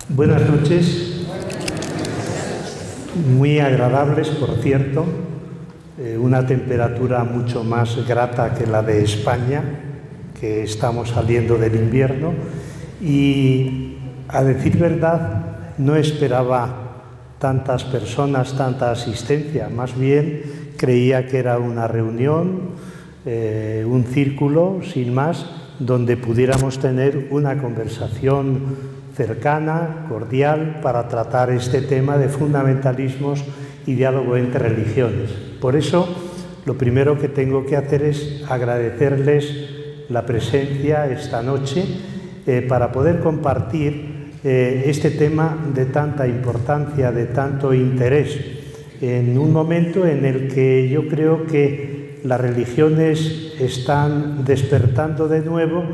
Buenas noches, muy agradables, por cierto, una temperatura mucho más grata que la de España, que estamos saliendo del invierno, y a decir verdad no esperaba tantas personas, tanta asistencia, más bien creía que era una reunión, un círculo, sin más, donde pudiéramos tener una conversación cercana, cordial, para tratar este tema de fundamentalismos y diálogo entre religiones. Por eso, lo primero que tengo que hacer es agradecerles la presencia esta noche para poder compartir este tema de tanta importancia, de tanto interés, en un momento en el que yo creo que las religiones están despertando de nuevo,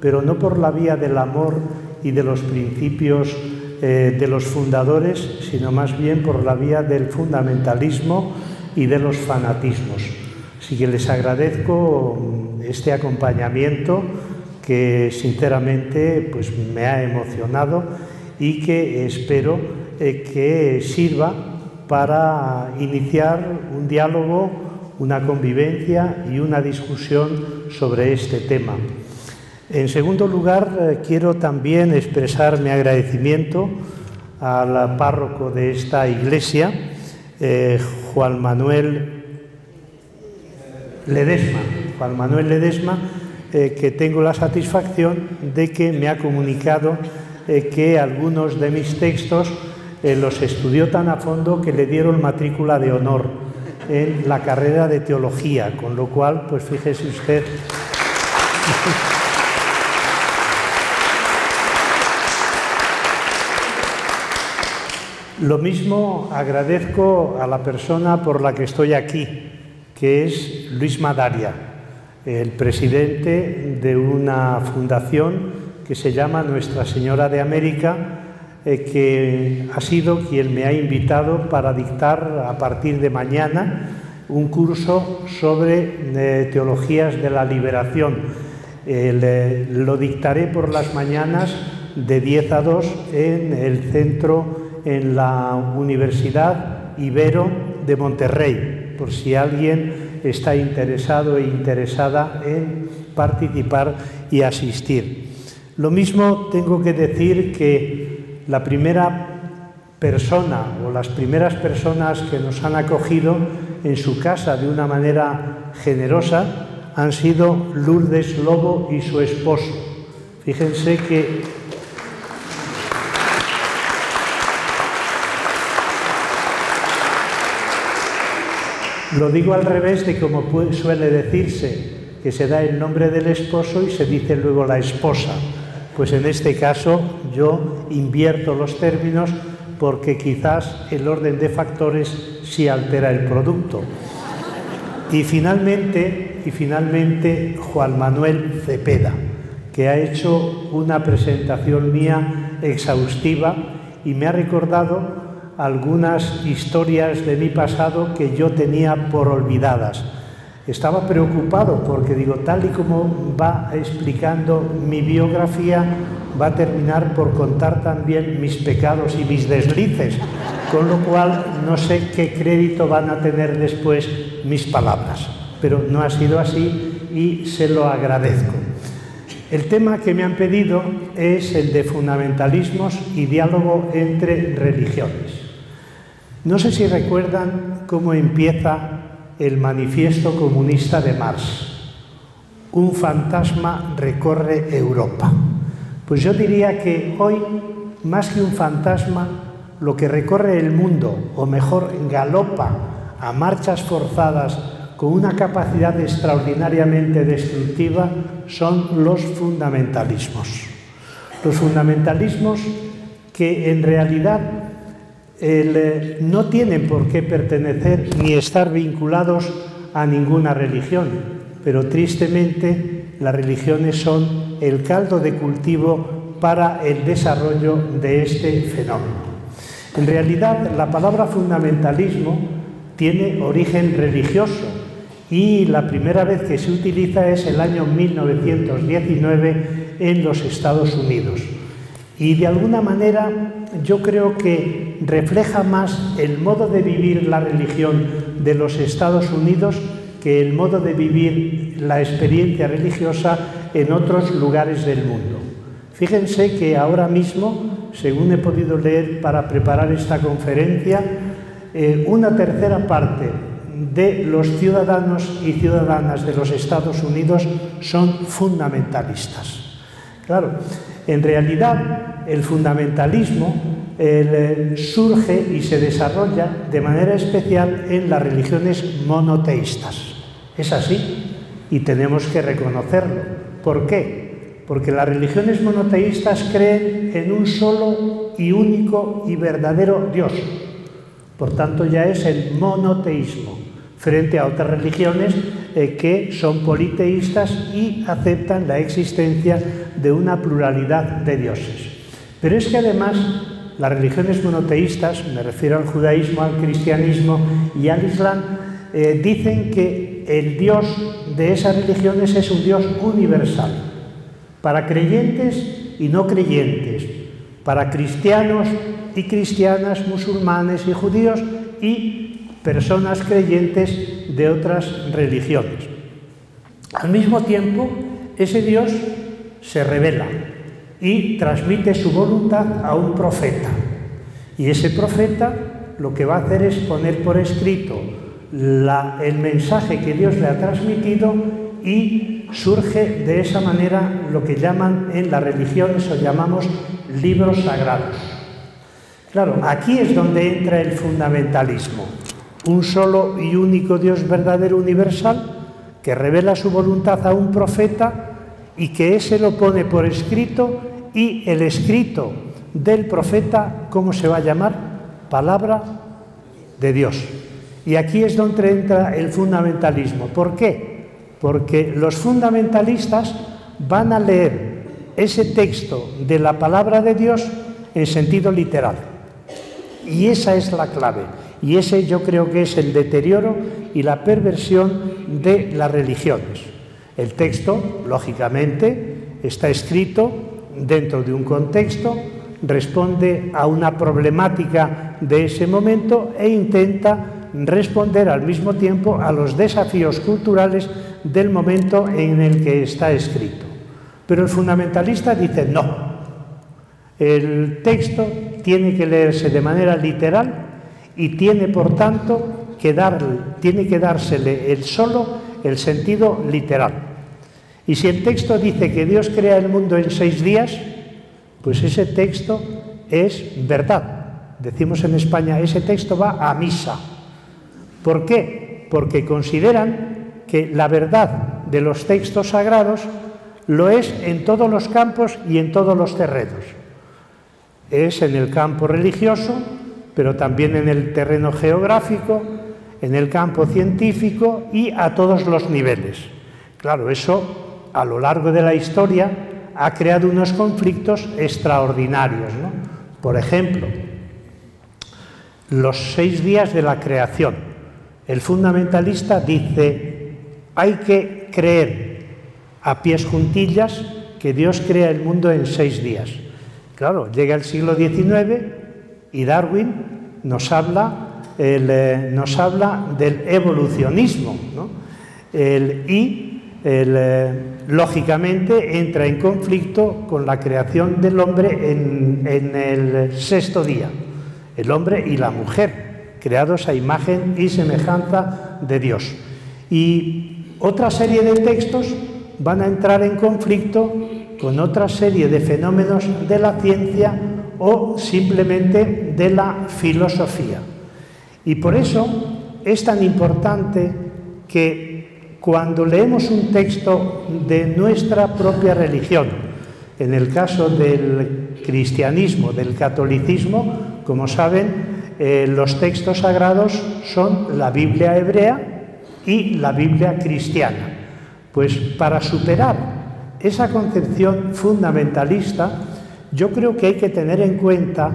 pero no por la vía del amor y de los principios de los fundadores, sino más bien por la vía del fundamentalismo y de los fanatismos. Así que les agradezco este acompañamiento que sinceramente pues, me ha emocionado y que espero que sirva para iniciar un diálogo, una convivencia y una discusión sobre este tema. En segundo lugar, quiero también expresar mi agradecimiento al párroco de esta iglesia, Juan Manuel Ledesma, que tengo la satisfacción de que me ha comunicado que algunos de mis textos los estudió tan a fondo que le dieron matrícula de honor en la carrera de teología, con lo cual, pues fíjese usted. Lo mismo agradezco a la persona por la que estoy aquí, que es Luis Madaria, el presidente de una fundación que se llama Nuestra Señora de América, que ha sido quien me ha invitado para dictar a partir de mañana un curso sobre teologías de la liberación. Lo dictaré por las mañanas de 10 a 2 en el centro, en la Universidad Ibero de Monterrey, por si alguien está interesado e interesada en participar y asistir. Lo mismo tengo que decir que la primera persona o las primeras personas que nos han acogido en su casa de una manera generosa han sido Lourdes Lobo y su esposo. Fíjense que lo digo al revés de como suele decirse, que se da el nombre del esposo y se dice luego la esposa. Pues en este caso yo invierto los términos porque quizás el orden de factores sí altera el producto. Y finalmente Juan Manuel Cepeda, que ha hecho una presentación mía exhaustiva y me ha recordado algunas historias de mi pasado que yo tenía por olvidadas. Estaba preocupado porque digo, tal y como va explicando mi biografía, va a terminar por contar también mis pecados y mis deslices, con lo cual no sé qué crédito van a tener después mis palabras. Pero no ha sido así y se lo agradezco. El tema que me han pedido es el de fundamentalismos y diálogo entre religiones. No sé si recuerdan cómo empieza el Manifiesto Comunista de Marx. Un fantasma recorre Europa. Pues yo diría que hoy, más que un fantasma, lo que recorre el mundo, o mejor, galopa a marchas forzadas con una capacidad extraordinariamente destructiva, son los fundamentalismos. Los fundamentalismos que en realidad no tienen por qué pertenecer ni estar vinculados a ninguna religión, pero tristemente las religiones son el caldo de cultivo para el desarrollo de este fenómeno. En realidad, la palabra fundamentalismo tiene origen religioso y la primera vez que se utiliza es el año 1919 en los Estados Unidos. Y de alguna manera yo creo que refleja más el modo de vivir la religión de los Estados Unidos que el modo de vivir la experiencia religiosa en otros lugares del mundo. Fíjense que ahora mismo, según he podido leer para preparar esta conferencia, una tercera parte de los ciudadanos y ciudadanas de los Estados Unidos son fundamentalistas. Claro, en realidad el fundamentalismo surge y se desarrolla de manera especial en las religiones monoteístas. Es así y tenemos que reconocerlo. ¿Por qué? Porque las religiones monoteístas creen en un solo y único y verdadero Dios. Por tanto, ya es el monoteísmo, frente a otras religiones que son politeístas y aceptan la existencia de una pluralidad de dioses. Pero es que además las religiones monoteístas, me refiero al judaísmo, al cristianismo y al islam, dicen que el Dios de esas religiones es un Dios universal, para creyentes y no creyentes, para cristianos y cristianas, musulmanes y judíos y personas creyentes de otras religiones. Al mismo tiempo, ese Dios se revela y transmite su voluntad a un profeta. Y ese profeta lo que va a hacer es poner por escrito el mensaje que Dios le ha transmitido y surge de esa manera lo que llaman en las religiones o llamamos libros sagrados. Claro, aquí es donde entra el fundamentalismo. Un solo y único Dios verdadero universal que revela su voluntad a un profeta y que ese lo pone por escrito y el escrito del profeta, ¿cómo se va a llamar? Palabra de Dios. Y aquí es donde entra el fundamentalismo. ¿Por qué? Porque los fundamentalistas van a leer ese texto de la palabra de Dios en sentido literal. Y esa es la clave. Y ese yo creo que es el deterioro y la perversión de las religiones. El texto, lógicamente, está escrito dentro de un contexto, responde a una problemática de ese momento e intenta responder al mismo tiempo a los desafíos culturales del momento en el que está escrito. Pero el fundamentalista dice no. El texto tiene que leerse de manera literal y tiene, por tanto, que dársele el sentido literal. Y si el texto dice que Dios crea el mundo en 6 días, pues ese texto es verdad. Decimos en España, ese texto va a misa. ¿Por qué? Porque consideran que la verdad de los textos sagrados lo es en todos los campos y en todos los terrenos. Es en el campo religioso, pero también en el terreno geográfico, en el campo científico y a todos los niveles. Claro, eso a lo largo de la historia ha creado unos conflictos extraordinarios, ¿no? Por ejemplo, los 6 días de la creación. El fundamentalista dice, hay que creer a pies juntillas que Dios crea el mundo en 6 días. Claro, llega el siglo XIX y Darwin nos habla del evolucionismo, ¿no? Lógicamente entra en conflicto con la creación del hombre en el 6º día, el hombre y la mujer, creados a imagen y semejanza de Dios. Y otra serie de textos van a entrar en conflicto con otra serie de fenómenos de la ciencia o simplemente de la filosofía. Y por eso es tan importante que cuando leemos un texto de nuestra propia religión, en el caso del cristianismo, del catolicismo, como saben, los textos sagrados son la Biblia hebrea y la Biblia cristiana. Pues para superar esa concepción fundamentalista, yo creo que hay que tener en cuenta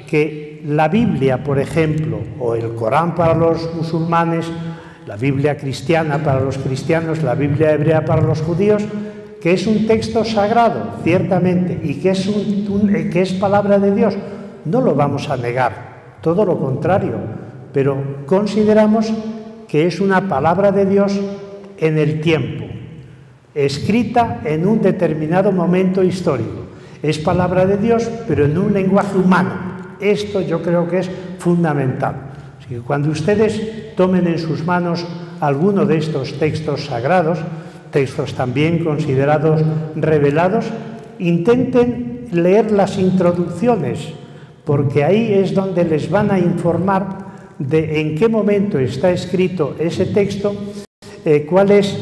que la Biblia, por ejemplo, o el Corán para los musulmanes, la Biblia cristiana para los cristianos, la Biblia hebrea para los judíos, que ¿Que es un texto sagrado? Ciertamente. ¿Y que es palabra de Dios? No lo vamos a negar, todo lo contrario. Pero consideramos que es una palabra de Dios en el tiempo, escrita en un determinado momento histórico. Es palabra de Dios, pero en un lenguaje humano. Esto yo creo que es fundamental. Así que cuando ustedes tomen en sus manos alguno de estos textos sagrados, textos también considerados revelados, intenten leer las introducciones, porque ahí es donde les van a informar de en qué momento está escrito ese texto, quiénes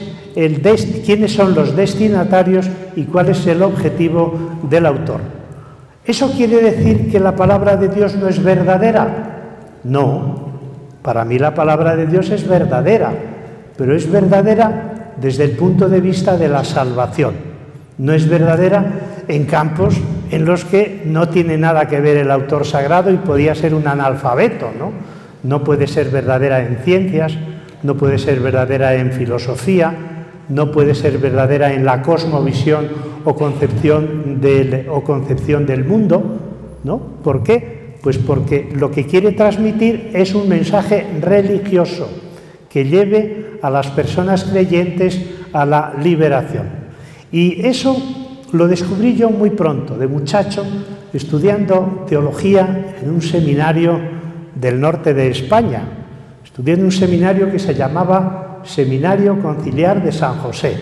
son los destinatarios y cuál es el objetivo del autor. ¿Eso quiere decir que la palabra de Dios no es verdadera? No, para mí la palabra de Dios es verdadera, pero es verdadera desde el punto de vista de la salvación. No es verdadera en campos en los que no tiene nada que ver el autor sagrado y podía ser un analfabeto, ¿no? No puede ser verdadera en ciencias, no puede ser verdadera en filosofía, no puede ser verdadera en la cosmovisión o concepción del mundo, ¿no? ¿Por qué? Pues porque lo que quiere transmitir es un mensaje religioso que lleve a las personas creyentes a la liberación. Y eso lo descubrí yo muy pronto, de muchacho, estudiando teología en un seminario del norte de España. Estudié en un seminario que se llamaba Seminario Conciliar de San José.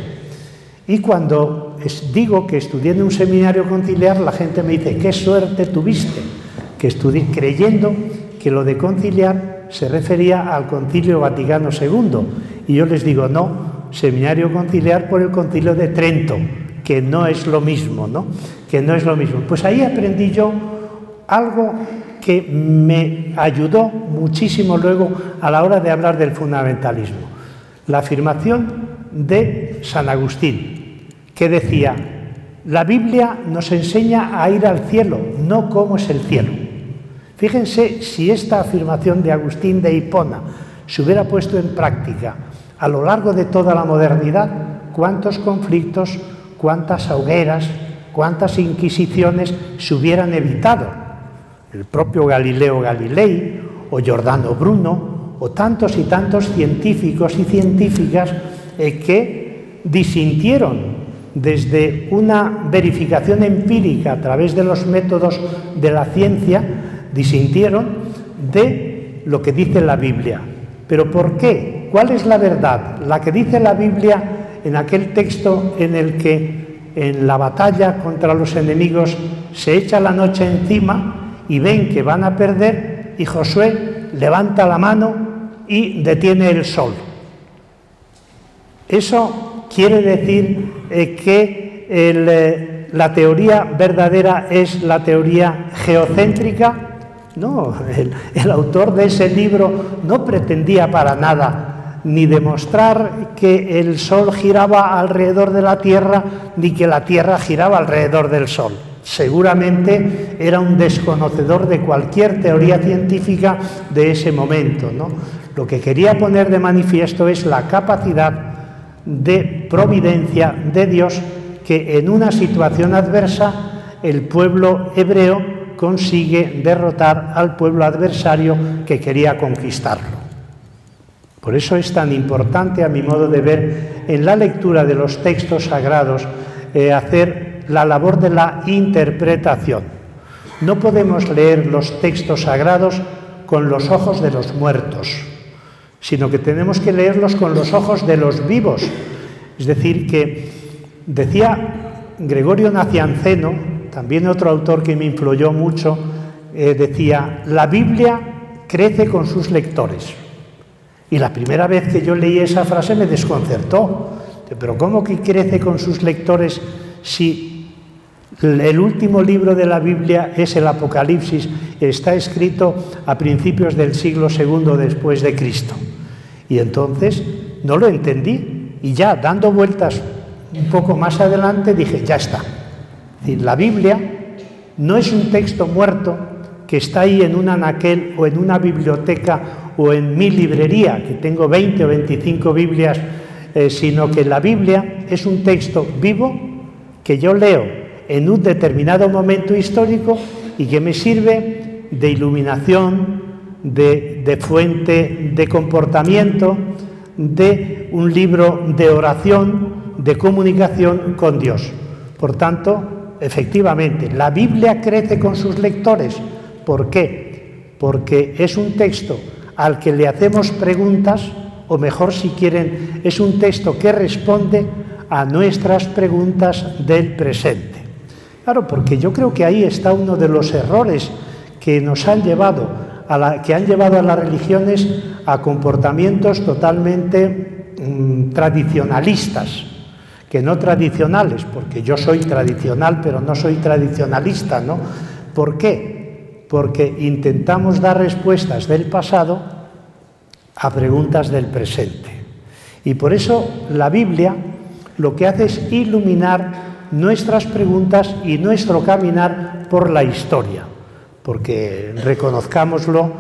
Y cuando digo que estudié en un seminario conciliar, la gente me dice, qué suerte tuviste, que estudié, creyendo que lo de conciliar se refería al Concilio Vaticano II. Y yo les digo, no, seminario conciliar por el Concilio de Trento, que no es lo mismo, ¿no? Que no es lo mismo. Pues ahí aprendí yo algo que me ayudó muchísimo luego a la hora de hablar del fundamentalismo. La afirmación de San Agustín, que decía, la Biblia nos enseña a ir al cielo, no cómo es el cielo. Fíjense si esta afirmación de Agustín de Hipona se hubiera puesto en práctica a lo largo de toda la modernidad, cuántos conflictos, cuántas hogueras, cuántas inquisiciones se hubieran evitado. El propio Galileo Galilei, o Giordano Bruno, o tantos y tantos científicos y científicas que disintieron desde una verificación empírica a través de los métodos de la ciencia, disintieron de lo que dice la Biblia. ¿Pero por qué? ¿Cuál es la verdad? ¿La que dice la Biblia en aquel texto en el que en la batalla contra los enemigos se echa la noche encima y ven que van a perder y Josué levanta la mano y detiene el sol? Eso quiere decir que la teoría verdadera es la teoría geocéntrica. No, el autor de ese libro no pretendía para nada ni demostrar que el sol giraba alrededor de la Tierra ni que la Tierra giraba alrededor del sol. Seguramente era un desconocedor de cualquier teoría científica de ese momento, ¿no? Lo que quería poner de manifiesto es la capacidad de providencia de Dios, que en una situación adversa el pueblo hebreo consigue derrotar al pueblo adversario que quería conquistarlo. Por eso es tan importante, a mi modo de ver, en la lectura de los textos sagrados, hacer la labor de la interpretación. No podemos leer los textos sagrados con los ojos de los muertos, sino que tenemos que leerlos con los ojos de los vivos. Es decir, que decía Gregorio Nacianceno, también otro autor que me influyó mucho, decía, la Biblia crece con sus lectores. Y la primera vez que yo leí esa frase me desconcertó. Pero ¿cómo que crece con sus lectores si el último libro de la Biblia es el Apocalipsis, está escrito a principios del siglo II después de Cristo? Y entonces no lo entendí y ya dando vueltas un poco más adelante dije, ya está. Es decir, la Biblia no es un texto muerto que está ahí en un anaquel o en una biblioteca o en mi librería, que tengo 20 o 25 Biblias, sino que la Biblia es un texto vivo que yo leo en un determinado momento histórico y que me sirve de iluminación, de fuente de comportamiento, de un libro de oración, de comunicación con Dios. Por tanto, efectivamente, la Biblia crece con sus lectores. ¿Por qué? Porque es un texto al que le hacemos preguntas, o mejor si quieren, es un texto que responde a nuestras preguntas del presente. Claro, porque yo creo que ahí está uno de los errores que nos han llevado a las religiones a comportamientos totalmente tradicionalistas, que no tradicionales, porque yo soy tradicional, pero no soy tradicionalista, ¿no? ¿Por qué? Porque intentamos dar respuestas del pasado a preguntas del presente. Y por eso la Biblia lo que hace es iluminar nuestras preguntas y nuestro caminar por la historia, porque reconozcámoslo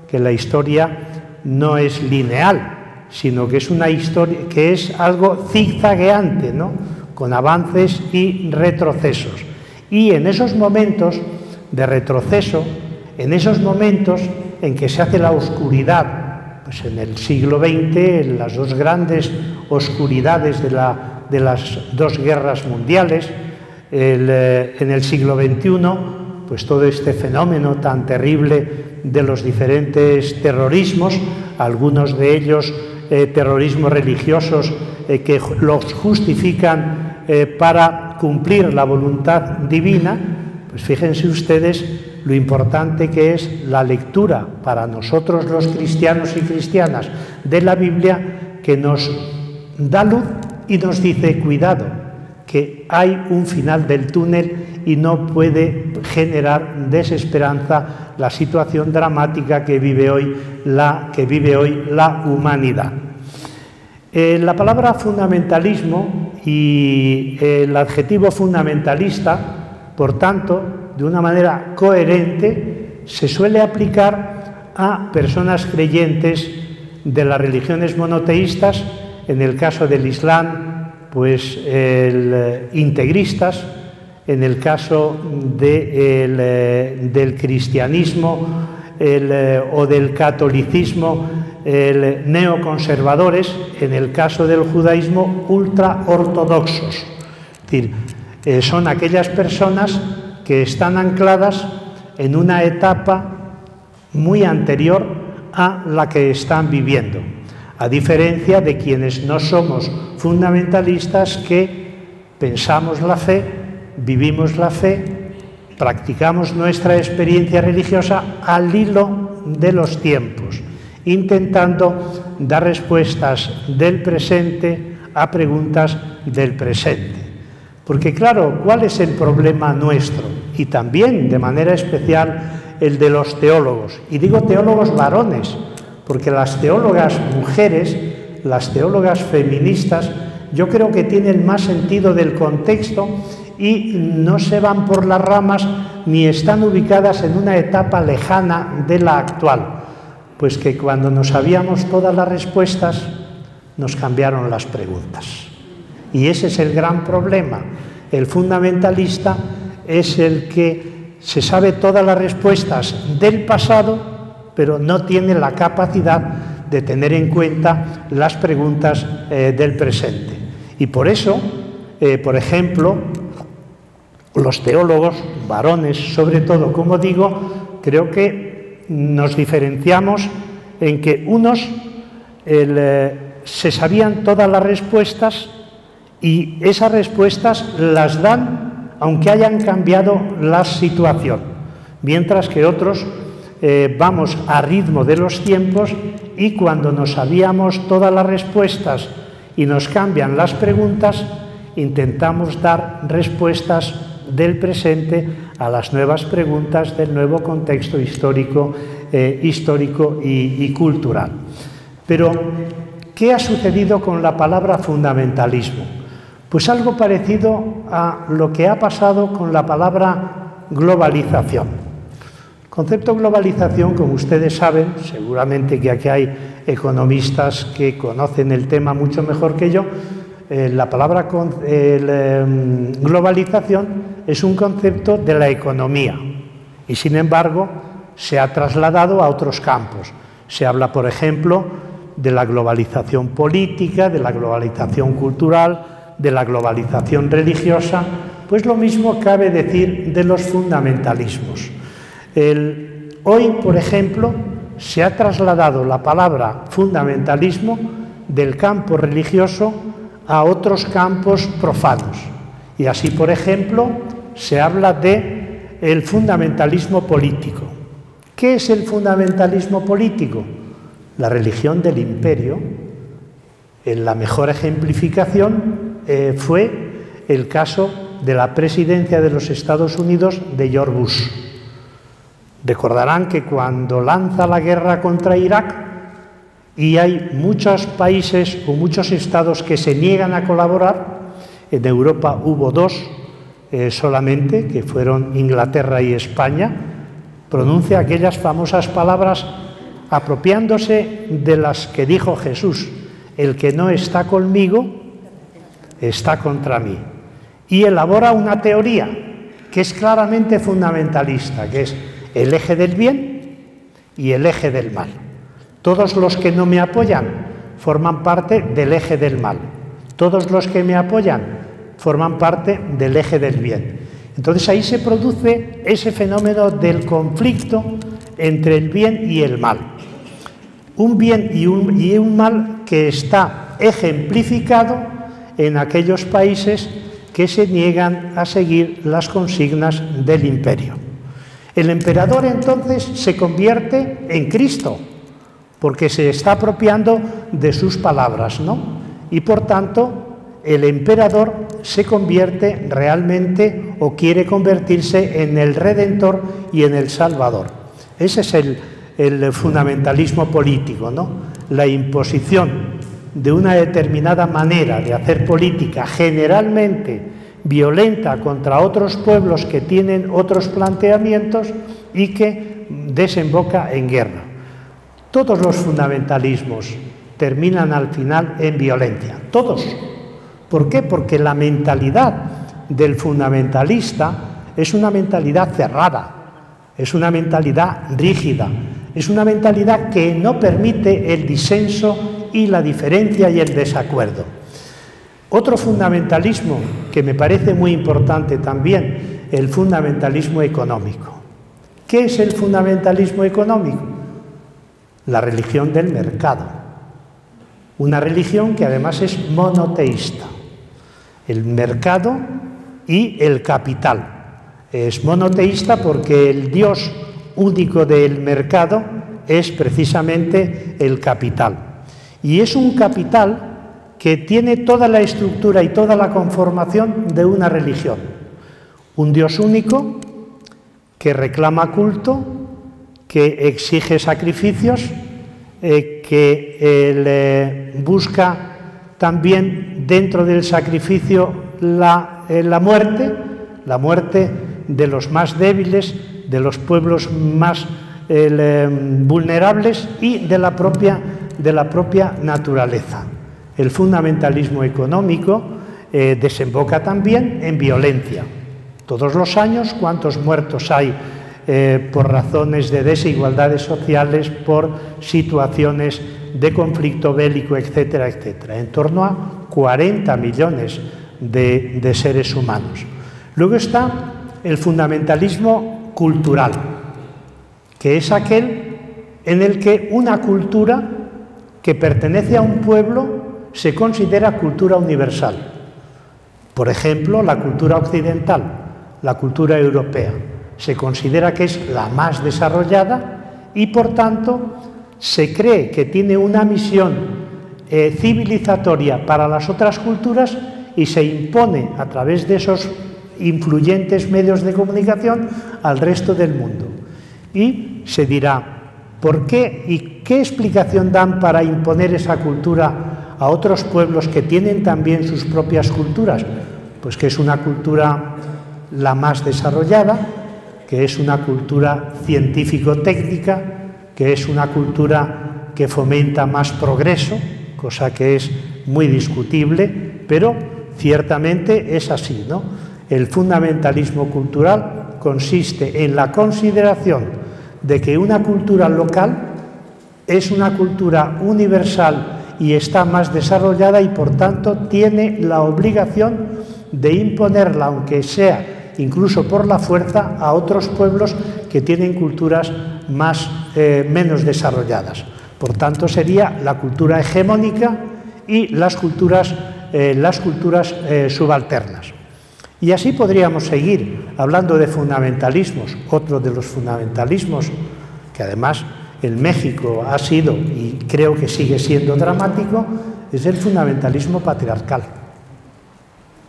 que la historia no es lineal, sino que es una historia que es algo zigzagueante, ¿no? Con avances y retrocesos. Y en esos momentos de retroceso, en esos momentos en que se hace la oscuridad, pues en el siglo XX, en las dos grandes oscuridades de las dos guerras mundiales, en el siglo XXI, pues todo este fenómeno tan terrible de los diferentes terrorismos, algunos de ellos terrorismos religiosos que los justifican para cumplir la voluntad divina, pues fíjense ustedes lo importante que es la lectura para nosotros los cristianos y cristianas de la Biblia, que nos da luz y nos dice, cuidado, que hay un final del túnel y no puede generar desesperanza la situación dramática que vive hoy la humanidad. La palabra fundamentalismo y el adjetivo fundamentalista, por tanto, de una manera coherente, se suele aplicar a personas creyentes de las religiones monoteístas, en el caso del Islam, pues integristas, en el caso del cristianismo o del catolicismo, neoconservadores, en el caso del judaísmo, ultraortodoxos. Es decir, son aquellas personas que están ancladas en una etapa muy anterior a la que están viviendo, a diferencia de quienes no somos fundamentalistas, que pensamos la fe, vivimos la fe, practicamos nuestra experiencia religiosa al hilo de los tiempos, intentando dar respuestas del presente a preguntas del presente. Porque claro, ¿cuál es el problema nuestro? Y también, de manera especial, el de los teólogos. Y digo teólogos varones, porque las teólogas mujeres, las teólogas feministas, yo creo que tienen más sentido del contexto y no se van por las ramas ni están ubicadas en una etapa lejana de la actual. Pues que cuando nos sabíamos todas las respuestas, nos cambiaron las preguntas. Y ese es el gran problema. El fundamentalista es el que se sabe todas las respuestas del pasado, pero no tiene la capacidad de tener en cuenta las preguntas del presente. Y por eso, por ejemplo, los teólogos, varones sobre todo, como digo, creo que nos diferenciamos en que unos se sabían todas las respuestas y esas respuestas las dan aunque hayan cambiado la situación, mientras que otros vamos a ritmo de los tiempos y cuando nos sabíamos todas las respuestas y nos cambian las preguntas, intentamos dar respuestas del presente a las nuevas preguntas del nuevo contexto histórico y cultural. Pero, ¿qué ha sucedido con la palabra fundamentalismo? Pues algo parecido a lo que ha pasado con la palabra globalización. El concepto globalización, como ustedes saben, seguramente que aquí hay economistas que conocen el tema mucho mejor que yo, la palabra globalización es un concepto de la economía y, sin embargo, se ha trasladado a otros campos. Se habla, por ejemplo, de la globalización política, de la globalización cultural, de la globalización religiosa. Pues lo mismo cabe decir de los fundamentalismos. Hoy, por ejemplo, se ha trasladado la palabra fundamentalismo del campo religioso a otros campos profanos. Y así, por ejemplo, se habla del fundamentalismo político. ¿Qué es el fundamentalismo político? La religión del imperio. La mejor ejemplificación fue el caso de la presidencia de los Estados Unidos de George Bush. Recordarán que cuando lanza la guerra contra Irak y hay muchos países o muchos estados que se niegan a colaborar, en Europa hubo dos solamente, que fueron Inglaterra y España, pronuncia aquellas famosas palabras apropiándose de las que dijo Jesús: el que no está conmigo está contra mí. Y elabora una teoría que es claramente fundamentalista, que es el eje del bien y el eje del mal. Todos los que no me apoyan forman parte del eje del mal. Todos los que me apoyan forman parte del eje del bien. Entonces ahí se produce ese fenómeno del conflicto entre el bien y el mal. Un bien y un mal que está ejemplificado en aquellos países que se niegan a seguir las consignas del imperio. El emperador entonces se convierte en Cristo, porque se está apropiando de sus palabras, ¿no? Y por tanto, el emperador se convierte realmente o quiere convertirse en el Redentor y en el Salvador. Ese es el fundamentalismo político, ¿no? La imposición de una determinada manera de hacer política, generalmente violenta contra otros pueblos que tienen otros planteamientos y que desemboca en guerra. Todos los fundamentalismos terminan al final en violencia, todos. ¿Por qué? Porque la mentalidad del fundamentalista es una mentalidad cerrada, es una mentalidad rígida, es una mentalidad que no permite el disenso y la diferencia y el desacuerdo. Otro fundamentalismo que me parece muy importante también, el fundamentalismo económico. ¿Qué es el fundamentalismo económico? La religión del mercado. Una religión que además es monoteísta. El mercado y el capital. Es monoteísta porque el Dios único del mercado es precisamente el capital. Y es un capital que tiene toda la estructura y toda la conformación de una religión. Un Dios único que reclama culto, que exige sacrificios, que busca también dentro del sacrificio la muerte de los más débiles, de los pueblos más vulnerables y de la propia naturaleza. El fundamentalismo económico desemboca también en violencia. Todos los años, ¿cuántos muertos hay por razones de desigualdades sociales, por situaciones de conflicto bélico, etcétera, etcétera? En torno a 40 millones de seres humanos. Luego está el fundamentalismo cultural, que es aquel en el que una cultura que pertenece a un pueblo se considera cultura universal. Por ejemplo, la cultura occidental, la cultura europea, se considera que es la más desarrollada y, por tanto, se cree que tiene una misión civilizatoria para las otras culturas y se impone a través de esos influyentes medios de comunicación al resto del mundo. Y se dirá, ¿por qué y qué explicación dan para imponer esa cultura a otros pueblos que tienen también sus propias culturas? Pues que es una cultura la más desarrollada, que es una cultura científico-técnica, que es una cultura que fomenta más progreso, cosa que es muy discutible, pero ciertamente es así, ¿no? El fundamentalismo cultural consiste en la consideración de que una cultura local es una cultura universal y está más desarrollada y, por tanto, tiene la obligación de imponerla, aunque sea incluso por la fuerza, a otros pueblos que tienen culturas menos desarrolladas. Por tanto, sería la cultura hegemónica y las culturas subalternas. Y así podríamos seguir hablando de fundamentalismos. Otro de los fundamentalismos, que además en México ha sido y creo que sigue siendo dramático, es el fundamentalismo patriarcal,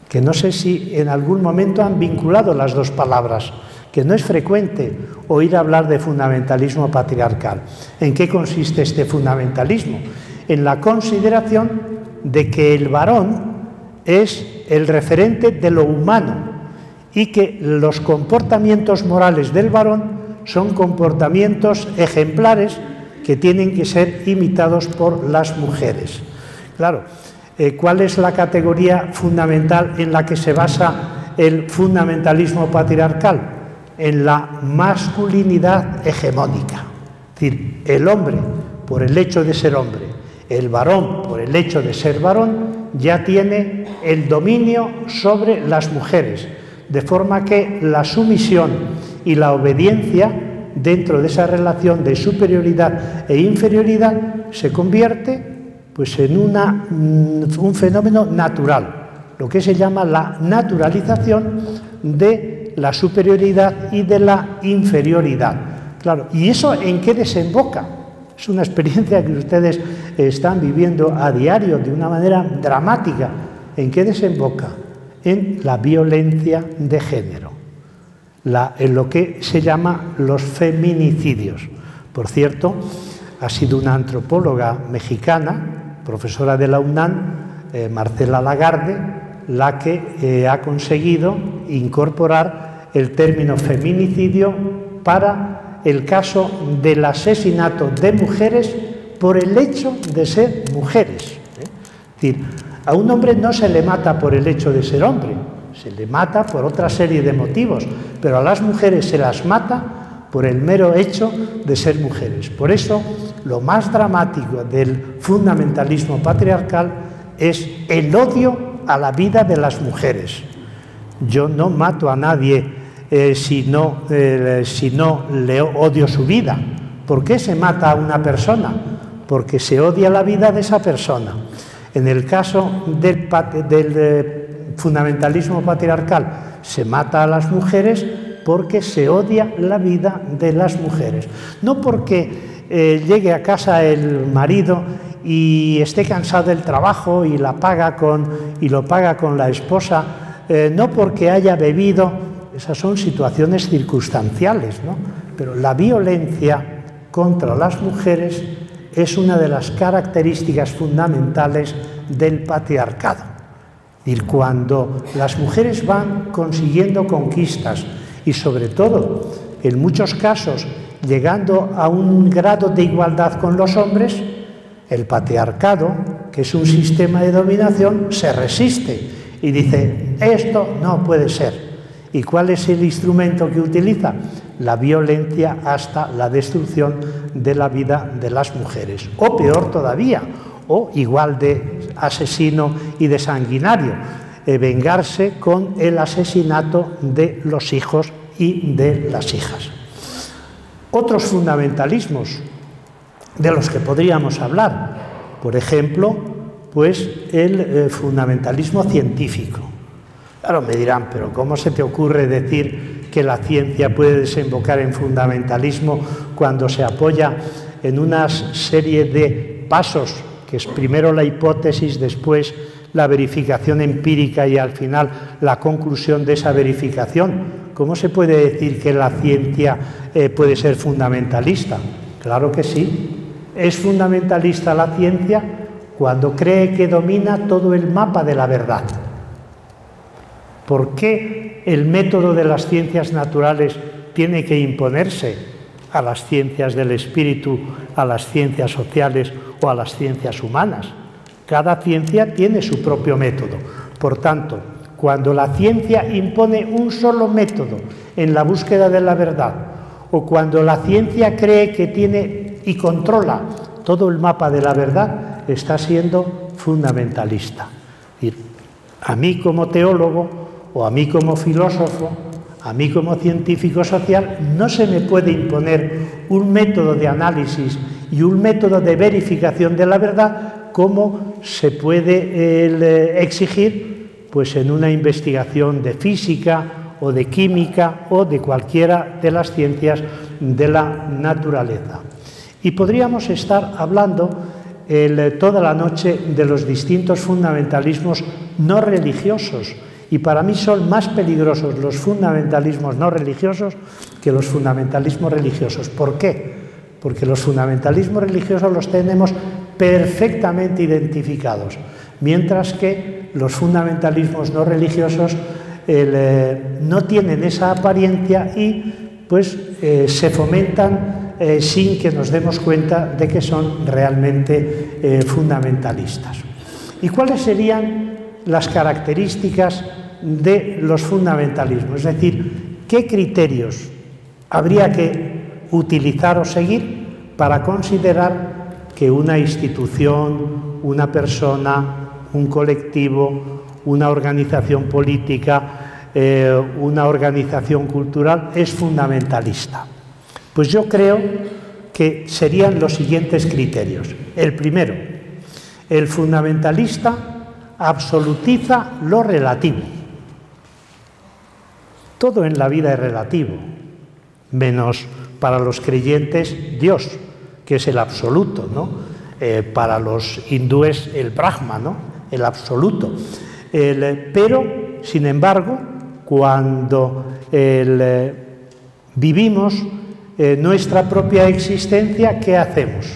que no sé si en algún momento han vinculado las dos palabras, que no es frecuente oír hablar de fundamentalismo patriarcal. ¿En qué consiste este fundamentalismo? En la consideración de que el varón es el referente de lo humano y que los comportamientos morales del varón son comportamientos ejemplares que tienen que ser imitados por las mujeres. Claro, ¿cuál es la categoría fundamental en la que se basa el fundamentalismo patriarcal? En la masculinidad hegemónica. Es decir, el hombre, por el hecho de ser hombre, el varón, por el hecho de ser varón, ya tiene el dominio sobre las mujeres, de forma que la sumisión y la obediencia dentro de esa relación de superioridad e inferioridad se convierte pues, en un fenómeno natural, lo que se llama la naturalización de la superioridad y de la inferioridad. Claro, ¿y eso en qué desemboca? Es una experiencia que ustedes están viviendo a diario de una manera dramática. ¿En qué desemboca? En la violencia de género, en lo que se llama los feminicidios. Por cierto, ha sido una antropóloga mexicana, profesora de la UNAM, Marcela Lagarde, la que ha conseguido incorporar el término feminicidio para el caso del asesinato de mujeres por el hecho de ser mujeres. Es decir, a un hombre no se le mata por el hecho de ser hombre, se le mata por otra serie de motivos, pero a las mujeres se las mata por el mero hecho de ser mujeres. Por eso, lo más dramático del fundamentalismo patriarcal es el odio a la vida de las mujeres. Yo no mato a nadie si no le odio su vida. ¿Por qué se mata a una persona? Porque se odia la vida de esa persona. En el caso del fundamentalismo patriarcal, se mata a las mujeres porque se odia la vida de las mujeres. No porque llegue a casa el marido y esté cansado del trabajo y lo paga con la esposa, no porque haya bebido. Esas son situaciones circunstanciales, ¿no? Pero la violencia contra las mujeres es una de las características fundamentales del patriarcado. Es decir, cuando las mujeres van consiguiendo conquistas y, sobre todo, en muchos casos, llegando a un grado de igualdad con los hombres, el patriarcado, que es un sistema de dominación, se resiste y dice, esto no puede ser. ¿Y cuál es el instrumento que utiliza? La violencia hasta la destrucción de la vida de las mujeres. O peor todavía, o igual de asesino y de sanguinario, vengarse con el asesinato de los hijos y de las hijas. Otros fundamentalismos de los que podríamos hablar, por ejemplo, pues el fundamentalismo científico. Claro, me dirán, pero ¿cómo se te ocurre decir que la ciencia puede desembocar en fundamentalismo cuando se apoya en una serie de pasos, que es primero la hipótesis, después la verificación empírica y al final la conclusión de esa verificación? ¿Cómo se puede decir que la ciencia puede ser fundamentalista? Claro que sí. Es fundamentalista la ciencia cuando cree que domina todo el mapa de la verdad. ¿Por qué el método de las ciencias naturales tiene que imponerse a las ciencias del espíritu, a las ciencias sociales o a las ciencias humanas? Cada ciencia tiene su propio método. Por tanto, cuando la ciencia impone un solo método en la búsqueda de la verdad, o cuando la ciencia cree que tiene y controla todo el mapa de la verdad, está siendo fundamentalista. A mí como teólogo, o a mí como filósofo, a mí como científico social, no se me puede imponer un método de análisis y un método de verificación de la verdad como se puede exigir pues, en una investigación de física o de química o de cualquiera de las ciencias de la naturaleza. Y podríamos estar hablando toda la noche de los distintos fundamentalismos no religiosos, y para mí son más peligrosos los fundamentalismos no religiosos que los fundamentalismos religiosos. ¿Por qué? Porque los fundamentalismos religiosos los tenemos perfectamente identificados, mientras que los fundamentalismos no religiosos no tienen esa apariencia y pues se fomentan sin que nos demos cuenta de que son realmente fundamentalistas. ¿Y cuáles serían las características de los fundamentalismos? Es decir, ¿qué criterios habría que utilizar o seguir para considerar que una institución, una persona, un colectivo, una organización política, una organización cultural es fundamentalista? Pues yo creo que serían los siguientes criterios. El primero, el fundamentalista absolutiza lo relativo. Todo en la vida es relativo, menos para los creyentes Dios, que es el absoluto, ¿no? Para los hindúes el Brahma, ¿no? El absoluto. Pero, sin embargo, cuando vivimos nuestra propia existencia, ¿qué hacemos?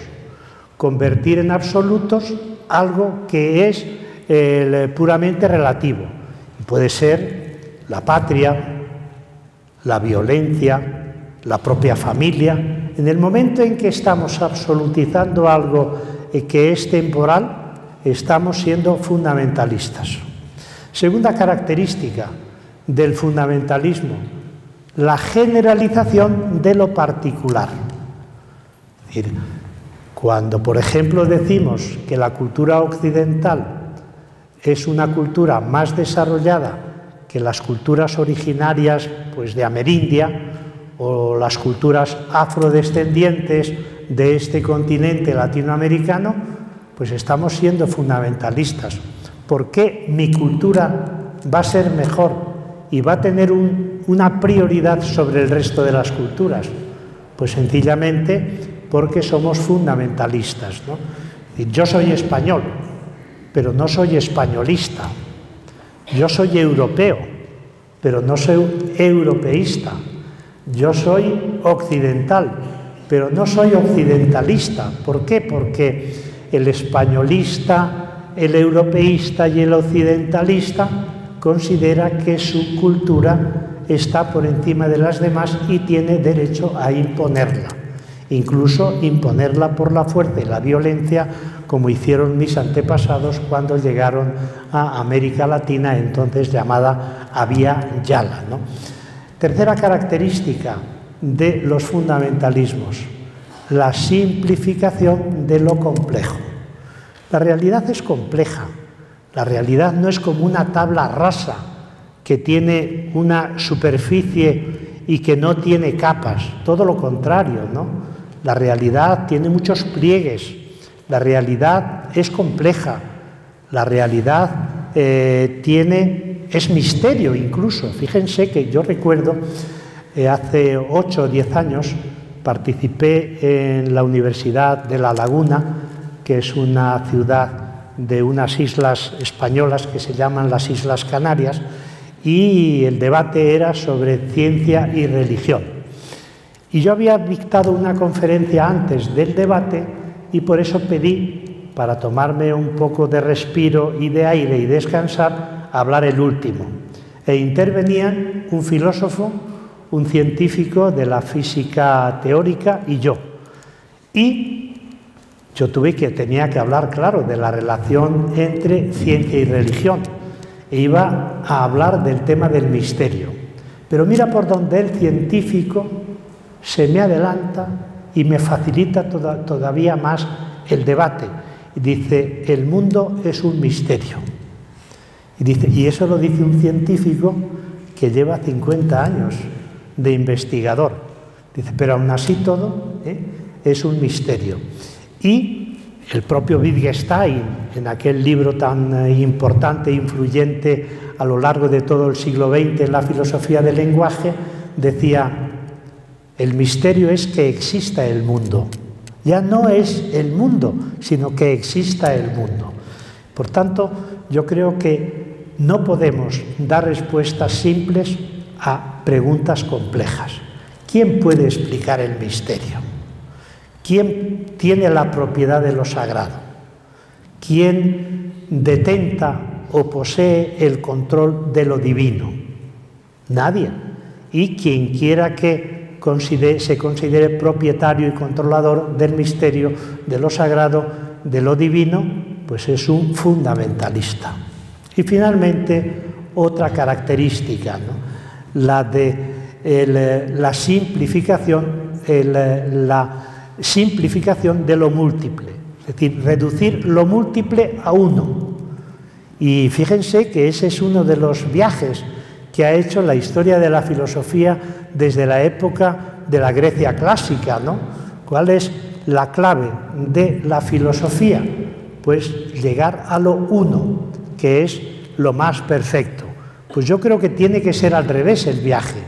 Convertir en absolutos algo que es puramente relativo. Puede ser la patria, la violencia, la propia familia. En el momento en que estamos absolutizando algo que es temporal, estamos siendo fundamentalistas. Segunda característica del fundamentalismo, la generalización de lo particular. Es decir, cuando, por ejemplo, decimos que la cultura occidental es una cultura más desarrollada que las culturas originarias pues, de Amerindia o las culturas afrodescendientes de este continente latinoamericano, pues estamos siendo fundamentalistas. ¿Por qué mi cultura va a ser mejor y va a tener una prioridad sobre el resto de las culturas? Pues sencillamente porque somos fundamentalistas, ¿no? Yo soy español, pero no soy españolista. Yo soy europeo, pero no soy europeísta. Yo soy occidental, pero no soy occidentalista. ¿Por qué? Porque el españolista, el europeísta y el occidentalista considera que su cultura está por encima de las demás y tiene derecho a imponerla, incluso imponerla por la fuerza y la violencia, como hicieron mis antepasados cuando llegaron a América Latina, entonces llamada Abya Yala, ¿no? Tercera característica de los fundamentalismos, la simplificación de lo complejo. La realidad es compleja. La realidad no es como una tabla rasa que tiene una superficie y que no tiene capas. Todo lo contrario, ¿no? La realidad tiene muchos pliegues. La realidad es compleja. La realidad es misterio incluso. Fíjense que yo recuerdo, hace 8 o 10 años, participé en la Universidad de La Laguna, que es una ciudad de unas islas españolas que se llaman las Islas Canarias, y el debate era sobre ciencia y religión. Y yo había dictado una conferencia antes del debate y por eso pedí, para tomarme un poco de respiro y de aire y descansar, hablar el último. E intervenían un filósofo, un científico de la física teórica y yo. Y tenía que hablar, claro, de la relación entre ciencia y religión. E iba a hablar del tema del misterio. Pero mira por donde el científico se me adelanta y me facilita todavía más el debate. Y dice, el mundo es un misterio. Y eso lo dice un científico que lleva 50 años de investigador. Dice, pero aún así todo es un misterio. Y el propio Wittgenstein, en aquel libro tan importante e influyente a lo largo de todo el siglo XX en la filosofía del lenguaje, decía, el misterio es que exista el mundo. Ya no es el mundo, sino que exista el mundo. Por tanto, yo creo que no podemos dar respuestas simples a preguntas complejas. ¿Quién puede explicar el misterio? ¿Quién tiene la propiedad de lo sagrado? ¿Quién detenta o posee el control de lo divino? Nadie. Y quien quiera que se considere propietario y controlador del misterio, de lo sagrado, de lo divino, pues es un fundamentalista. Y finalmente, otra característica, ¿no? La de la simplificación de lo múltiple, es decir, reducir lo múltiple a uno. Y fíjense que ese es uno de los viajes que ha hecho la historia de la filosofía desde la época de la Grecia clásica, ¿no? ¿Cuál es la clave de la filosofía? Pues llegar a lo uno, que es lo más perfecto. Pues yo creo que tiene que ser al revés el viaje.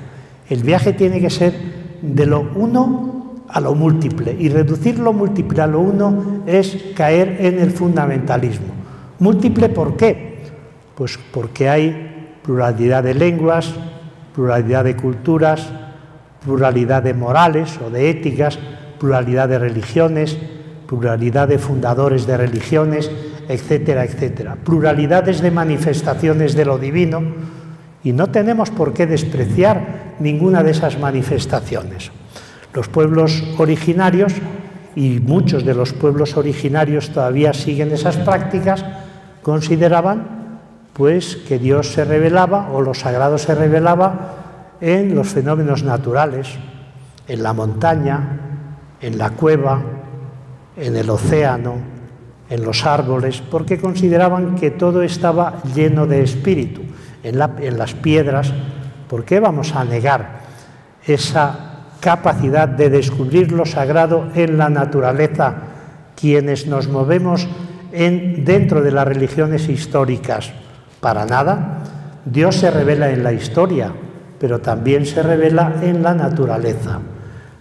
El viaje tiene que ser de lo uno a lo múltiple, y reducir lo múltiple a lo uno es caer en el fundamentalismo. ¿Múltiple por qué? Pues porque hay pluralidad de lenguas, pluralidad de culturas, pluralidad de morales o de éticas, pluralidad de religiones, pluralidad de fundadores de religiones, etcétera, etcétera. Pluralidades de manifestaciones de lo divino, y no tenemos por qué despreciar ninguna de esas manifestaciones. Los pueblos originarios, y muchos de los pueblos originarios todavía siguen esas prácticas, consideraban pues que Dios se revelaba, o lo sagrado se revelaba, en los fenómenos naturales, en la montaña, en la cueva, en el océano, en los árboles, porque consideraban que todo estaba lleno de espíritu, en las piedras. ¿Por qué vamos a negar esa capacidad de descubrir lo sagrado en la naturaleza quienes nos movemos dentro de las religiones históricas? Para nada. Dios se revela en la historia, pero también se revela en la naturaleza.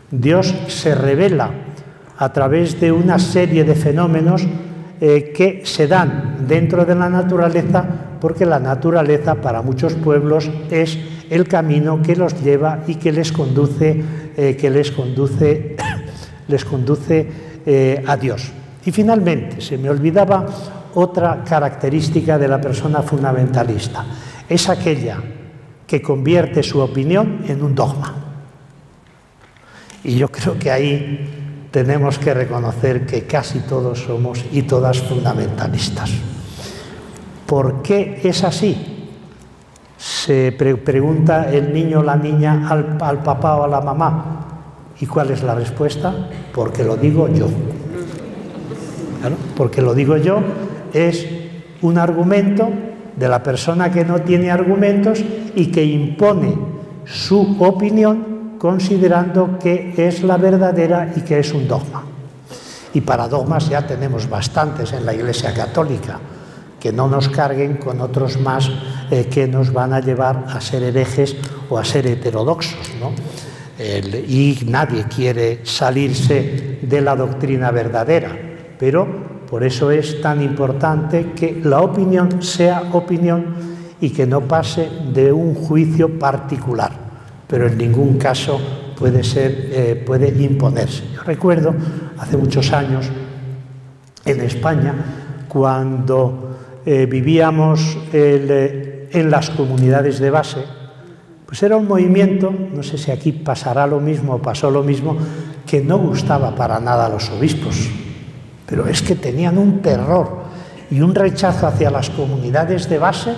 Dios se revela a través de una serie de fenómenos que se dan dentro de la naturaleza, porque la naturaleza para muchos pueblos es el camino que los lleva y que les conduce a Dios. Y finalmente, se me olvidaba otra característica de la persona fundamentalista. Es aquella que convierte su opinión en un dogma. Y yo creo que ahí tenemos que reconocer que casi todos somos y todas fundamentalistas. ¿Por qué es así? Se pregunta el niño o la niña al papá o a la mamá. ¿Y cuál es la respuesta? Porque lo digo yo. Claro, porque lo digo yo es un argumento de la persona que no tiene argumentos y que impone su opinión considerando que es la verdadera y que es un dogma. Y para dogmas ya tenemos bastantes en la Iglesia Católica, que no nos carguen con otros más que nos van a llevar a ser herejes o a ser heterodoxos, ¿no? Y nadie quiere salirse de la doctrina verdadera, pero por eso es tan importante que la opinión sea opinión y que no pase de un juicio particular, pero en ningún caso puede imponerse. Yo recuerdo hace muchos años en España, cuando vivíamos en las comunidades de base, pues era un movimiento, no sé si aquí pasará lo mismo o pasó lo mismo, que no gustaba para nada a los obispos. pero es que tenían un terror y un rechazo hacia las comunidades de base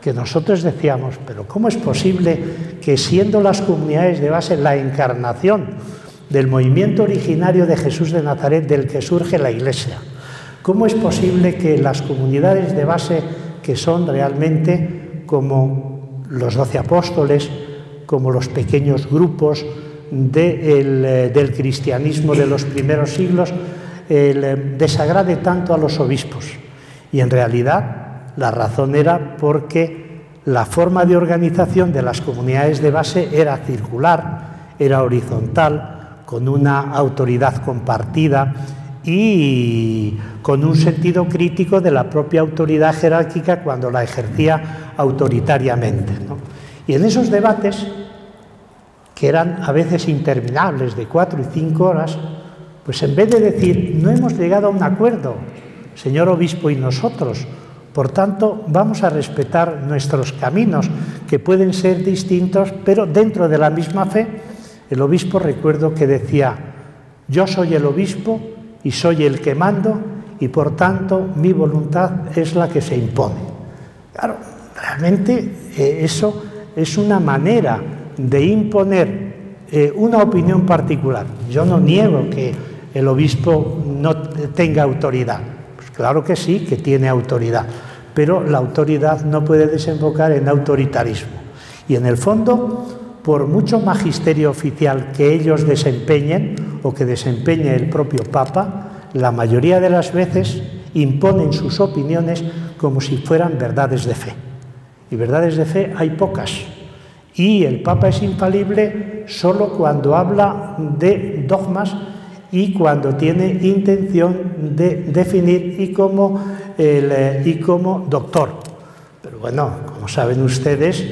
que nosotros decíamos, pero ¿cómo es posible que siendo las comunidades de base la encarnación del movimiento originario de Jesús de Nazaret del que surge la Iglesia? ¿Cómo es posible que las comunidades de base, que son realmente como los 12 apóstoles, como los pequeños grupos del cristianismo de los primeros siglos, desagrade tanto a los obispos? Y en realidad la razón era porque la forma de organización de las comunidades de base era circular, era horizontal, con una autoridad compartida y con un sentido crítico de la propia autoridad jerárquica cuando la ejercía autoritariamente, ¿no? Y en esos debates, que eran a veces interminables, de 4 y 5 horas, pues en vez de decir, no hemos llegado a un acuerdo, señor obispo y nosotros, por tanto vamos a respetar nuestros caminos, que pueden ser distintos, pero dentro de la misma fe, el obispo, recuerdo que decía, yo soy el obispo y soy el que mando, y por tanto mi voluntad es la que se impone. Claro, realmente eso es una manera de imponer una opinión particular. Yo no niego que el obispo no tenga autoridad. Pues claro que sí, que tiene autoridad, pero la autoridad no puede desembocar en autoritarismo. Y en el fondo, por mucho magisterio oficial que ellos desempeñen o que desempeñe el propio Papa, la mayoría de las veces imponen sus opiniones como si fueran verdades de fe. Y verdades de fe hay pocas. Y el Papa es infalible solo cuando habla de dogmas y cuando tiene intención de definir y como doctor. Pero bueno, como saben ustedes,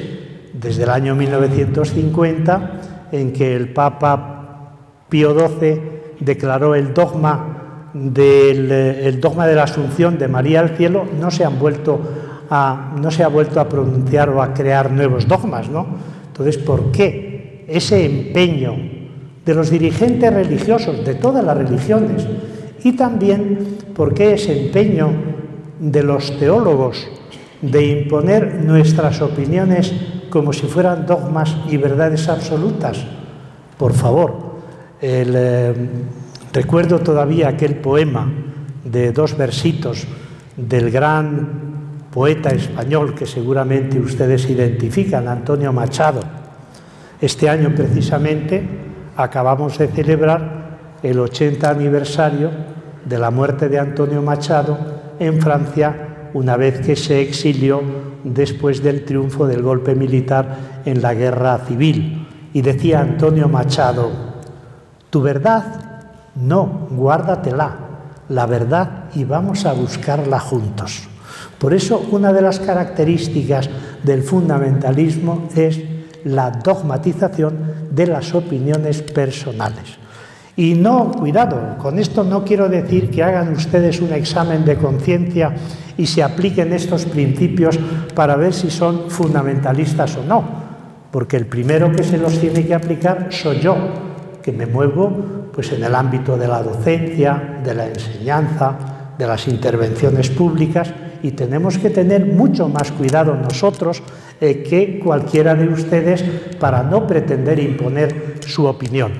desde el año 1950, en que el Papa Pío XII declaró el dogma de la Asunción de María al cielo, no se ha vuelto a pronunciar o a crear nuevos dogmas, ¿no? Entonces, ¿por qué ese empeño de los dirigentes religiosos de todas las religiones y también por qué ese empeño de los teólogos de imponer nuestras opiniones como si fueran dogmas y verdades absolutas? Por favor, recuerdo todavía aquel poema de 2 versitos del gran poeta español que seguramente ustedes identifican, Antonio Machado. Este año precisamente acabamos de celebrar el 80 aniversario de la muerte de Antonio Machado en Francia, una vez que se exilió después del triunfo del golpe militar en la guerra civil. Y decía Antonio Machado, tu verdad, no, guárdatela, la verdad y vamos a buscarla juntos. Por eso, una de las características del fundamentalismo es la dogmatización de las opiniones personales. Y no, cuidado, con esto no quiero decir que hagan ustedes un examen de conciencia y se apliquen estos principios para ver si son fundamentalistas o no, porque el primero que se los tiene que aplicar soy yo, que me muevo pues en el ámbito de la docencia, de la enseñanza, de las intervenciones públicas, y tenemos que tener mucho más cuidado nosotros que cualquiera de ustedes para no pretender imponer su opinión.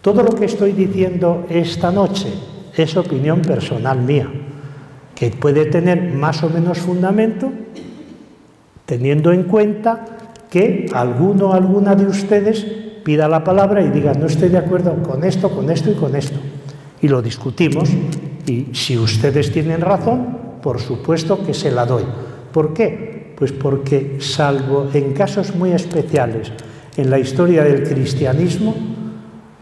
Todo lo que estoy diciendo esta noche es opinión personal mía, que puede tener más o menos fundamento, teniendo en cuenta que alguno o alguna de ustedes pida la palabra y diga, no estoy de acuerdo con esto y con esto. Y lo discutimos, y si ustedes tienen razón, por supuesto que se la doy. ¿Por qué? Pues porque, salvo en casos muy especiales en la historia del cristianismo,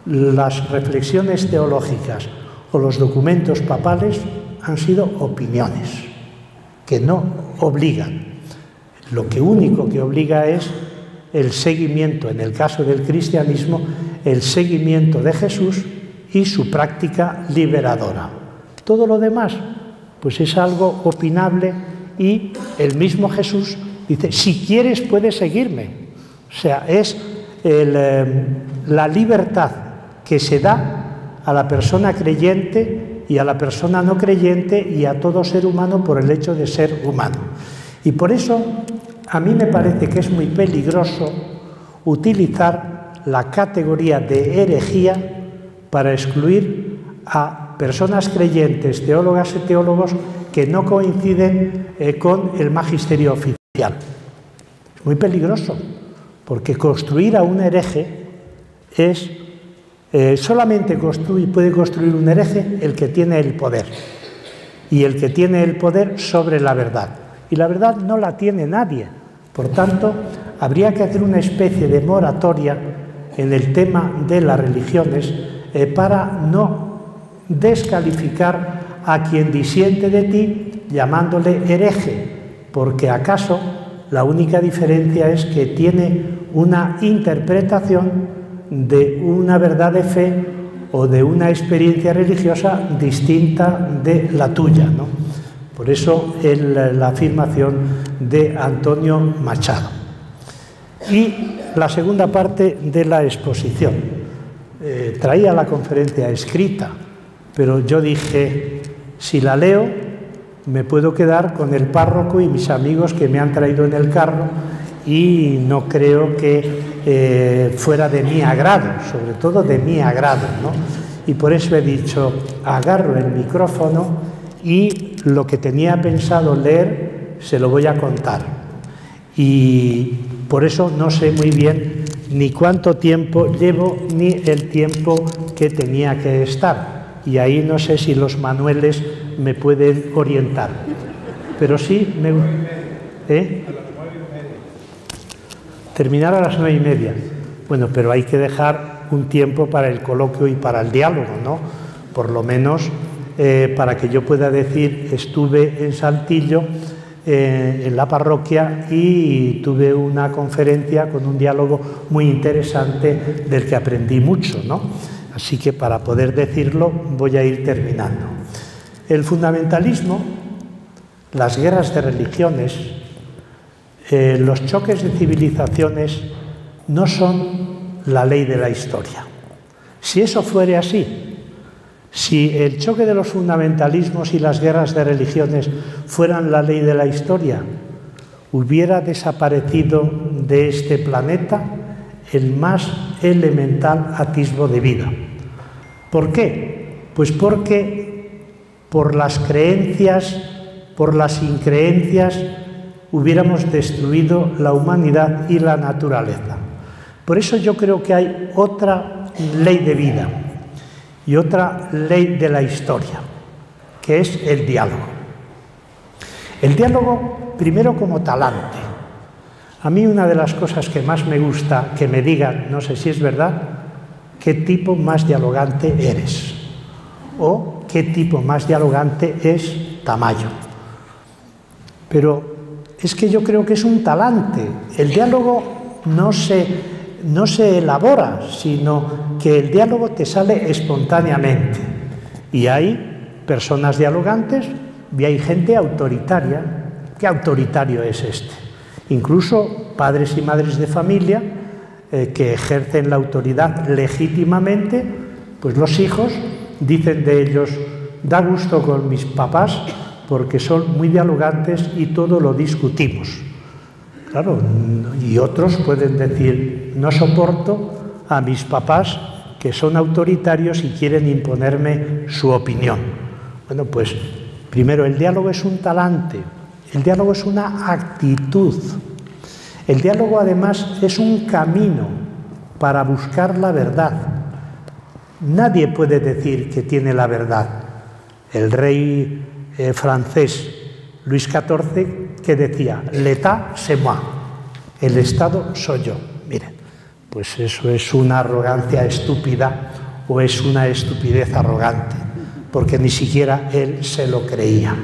las reflexiones teológicas o los documentos papales han sido opiniones que no obligan. Lo único que obliga es el seguimiento, en el caso del cristianismo, el seguimiento de Jesús y su práctica liberadora. Todo lo demás, pues es algo opinable, y el mismo Jesús dice, si quieres puedes seguirme. O sea, es la libertad que se da a la persona creyente y a la persona no creyente y a todo ser humano por el hecho de ser humano. Y por eso a mí me parece que es muy peligroso utilizar la categoría de herejía para excluir a personas creyentes, teólogas y teólogos que no coinciden con el magisterio oficial. Es muy peligroso, porque construir a un hereje es solamente puede construir un hereje el que tiene el poder, y el que tiene el poder sobre la verdad. Y la verdad no la tiene nadie. Por tanto, habría que hacer una especie de moratoria en el tema de las religiones para no descalificar a quien disiente de ti llamándole hereje, porque acaso la única diferencia es que tiene una interpretación de una verdad de fe o de una experiencia religiosa distinta de la tuya, ¿no? Por eso la afirmación de Antonio Machado. Y la segunda parte de la exposición. Traía la conferencia escrita, pero yo dije, si la leo, me puedo quedar con el párroco y mis amigos que me han traído en el carro y no creo que fuera de mi agrado, sobre todo de mi agrado, ¿no? Y por eso he dicho, agarro el micrófono y lo que tenía pensado leer se lo voy a contar. Y por eso no sé muy bien ni cuánto tiempo llevo ni el tiempo que tenía que estar. Y ahí no sé si los manuales me pueden orientar. Pero sí me... Terminar a las 9:30. Bueno, pero hay que dejar un tiempo para el coloquio y para el diálogo, ¿no? Por lo menos para que yo pueda decir, estuve en Saltillo, en la parroquia, y tuve una conferencia con un diálogo muy interesante del que aprendí mucho, ¿no? Así que para poder decirlo voy a ir terminando. El fundamentalismo, las guerras de religiones, los choques de civilizaciones no son la ley de la historia. Si eso fuere así, si el choque de los fundamentalismos y las guerras de religiones fueran la ley de la historia, hubiera desaparecido de este planeta el más elemental atisbo de vida. ¿Por qué? Pues porque por las creencias, por las increencias, hubiéramos destruido la humanidad y la naturaleza. Por eso yo creo que hay otra ley de vida y otra ley de la historia, que es el diálogo. El diálogo, primero, como talante. A mí una de las cosas que más me gusta que me digan, no sé si es verdad, qué tipo más dialogante eres, o qué tipo más dialogante es Tamayo. Pero es que yo creo que es un talante. El diálogo no se elabora, sino que el diálogo te sale espontáneamente. Y hay personas dialogantes y hay gente autoritaria. ¿Qué autoritario es este? Incluso padres y madres de familia que ejercen la autoridad legítimamente, pues los hijos dicen de ellos, da gusto con mis papás porque son muy dialogantes y todo lo discutimos. Claro, y otros pueden decir, no soporto a mis papás que son autoritarios y quieren imponerme su opinión. Bueno, pues primero, el diálogo es un talante, el diálogo es una actitud. El diálogo además es un camino para buscar la verdad. Nadie puede decir que tiene la verdad. El rey francés Luis XIV, que decía, l'État c'est moi, el Estado soy yo. Miren, pues eso es una arrogancia estúpida o es una estupidez arrogante, porque ni siquiera él se lo creía.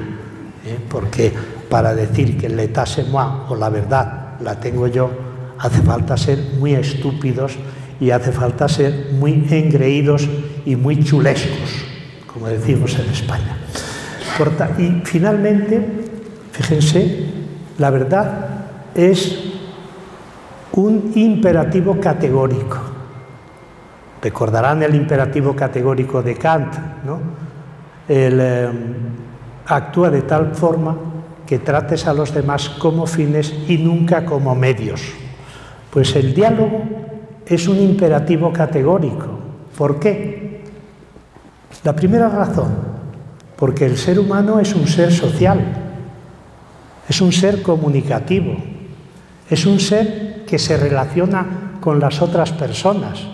Porque para decir que l'État c'est moi o la verdad la tengo yo, hace falta ser muy estúpidos y hace falta ser muy engreídos y muy chulescos, como decimos en España. Y finalmente, fíjense, la verdad es un imperativo categórico. Recordarán el imperativo categórico de Kant, ¿no? actúa de tal forma que trates a los demás como fines y nunca como medios. Pues el diálogo es un imperativo categórico. ¿Por qué? La primera razón, porque el ser humano es un ser social, es un ser comunicativo, es un ser que se relaciona con las otras personas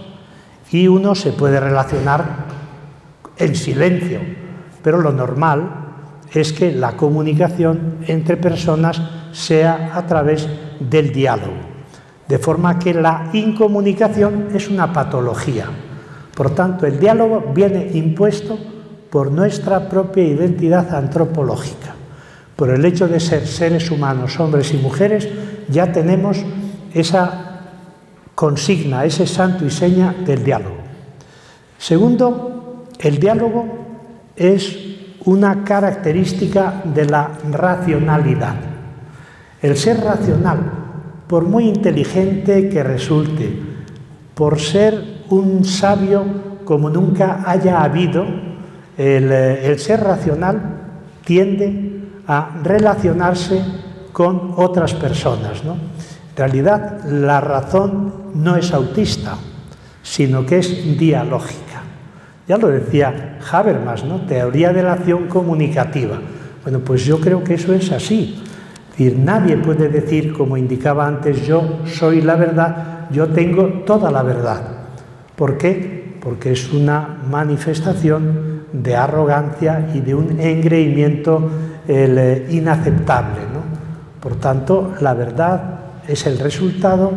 y uno se puede relacionar en silencio, pero lo normal es que la comunicación entre personas sea a través del diálogo, de forma que la incomunicación es una patología. Por tanto, el diálogo viene impuesto por nuestra propia identidad antropológica. Por el hecho de ser seres humanos, hombres y mujeres, ya tenemos esa consigna, ese santo y seña del diálogo. Segundo, el diálogo es una característica de la racionalidad. El ser racional, por muy inteligente que resulte, por ser un sabio como nunca haya habido, el ser racional tiende a relacionarse con otras personas, ¿no? En realidad, la razón no es autista, sino que es dialógica. Ya lo decía Habermas, ¿no? Teoría de la acción comunicativa. Bueno, pues yo creo que eso es así. Es decir, nadie puede decir, como indicaba antes, yo soy la verdad, yo tengo toda la verdad. ¿Por qué? Porque es una manifestación de arrogancia y de un engreimiento inaceptable, ¿no? Por tanto, la verdad es el resultado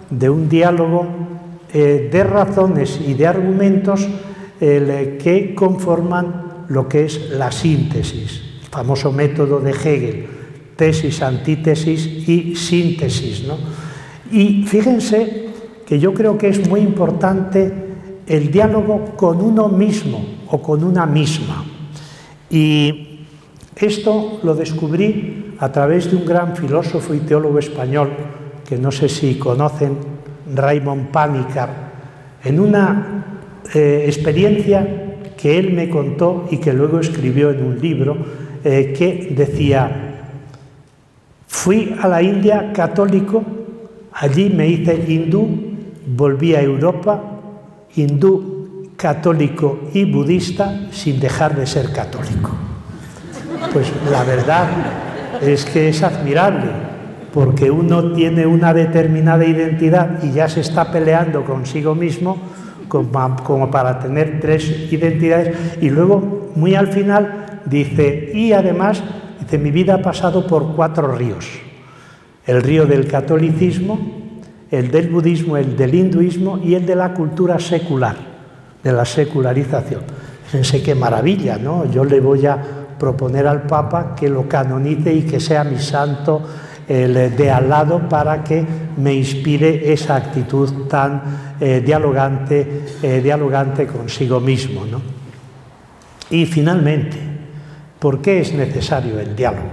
de un diálogo de razones y de argumentos que conforman lo que es la síntesis, el famoso método de Hegel, tesis, antítesis y síntesis, ¿no? Y fíjense que yo creo que es muy importante el diálogo con uno mismo o con una misma. Y esto lo descubrí a través de un gran filósofo y teólogo español, que no sé si conocen, Raymond Panikkar, en una experiencia que él me contó y que luego escribió en un libro, que decía: fui a la India católico, allí me hice hindú, volví a Europa, hindú, católico y budista, sin dejar de ser católico. Pues la verdad es que es admirable, porque uno tiene una determinada identidad y ya se está peleando consigo mismo como para tener tres identidades, y luego muy al final dice, y además dice, mi vida ha pasado por 4 ríos: el río del catolicismo, el del budismo, el del hinduismo y el de la cultura secular, de la secularización. Fíjense qué maravilla, ¿no? Yo le voy a proponer al Papa que lo canonice y que sea mi santo de al lado, para que me inspire esa actitud tan dialogante consigo mismo, ¿no? Y finalmente, ¿por qué es necesario el diálogo?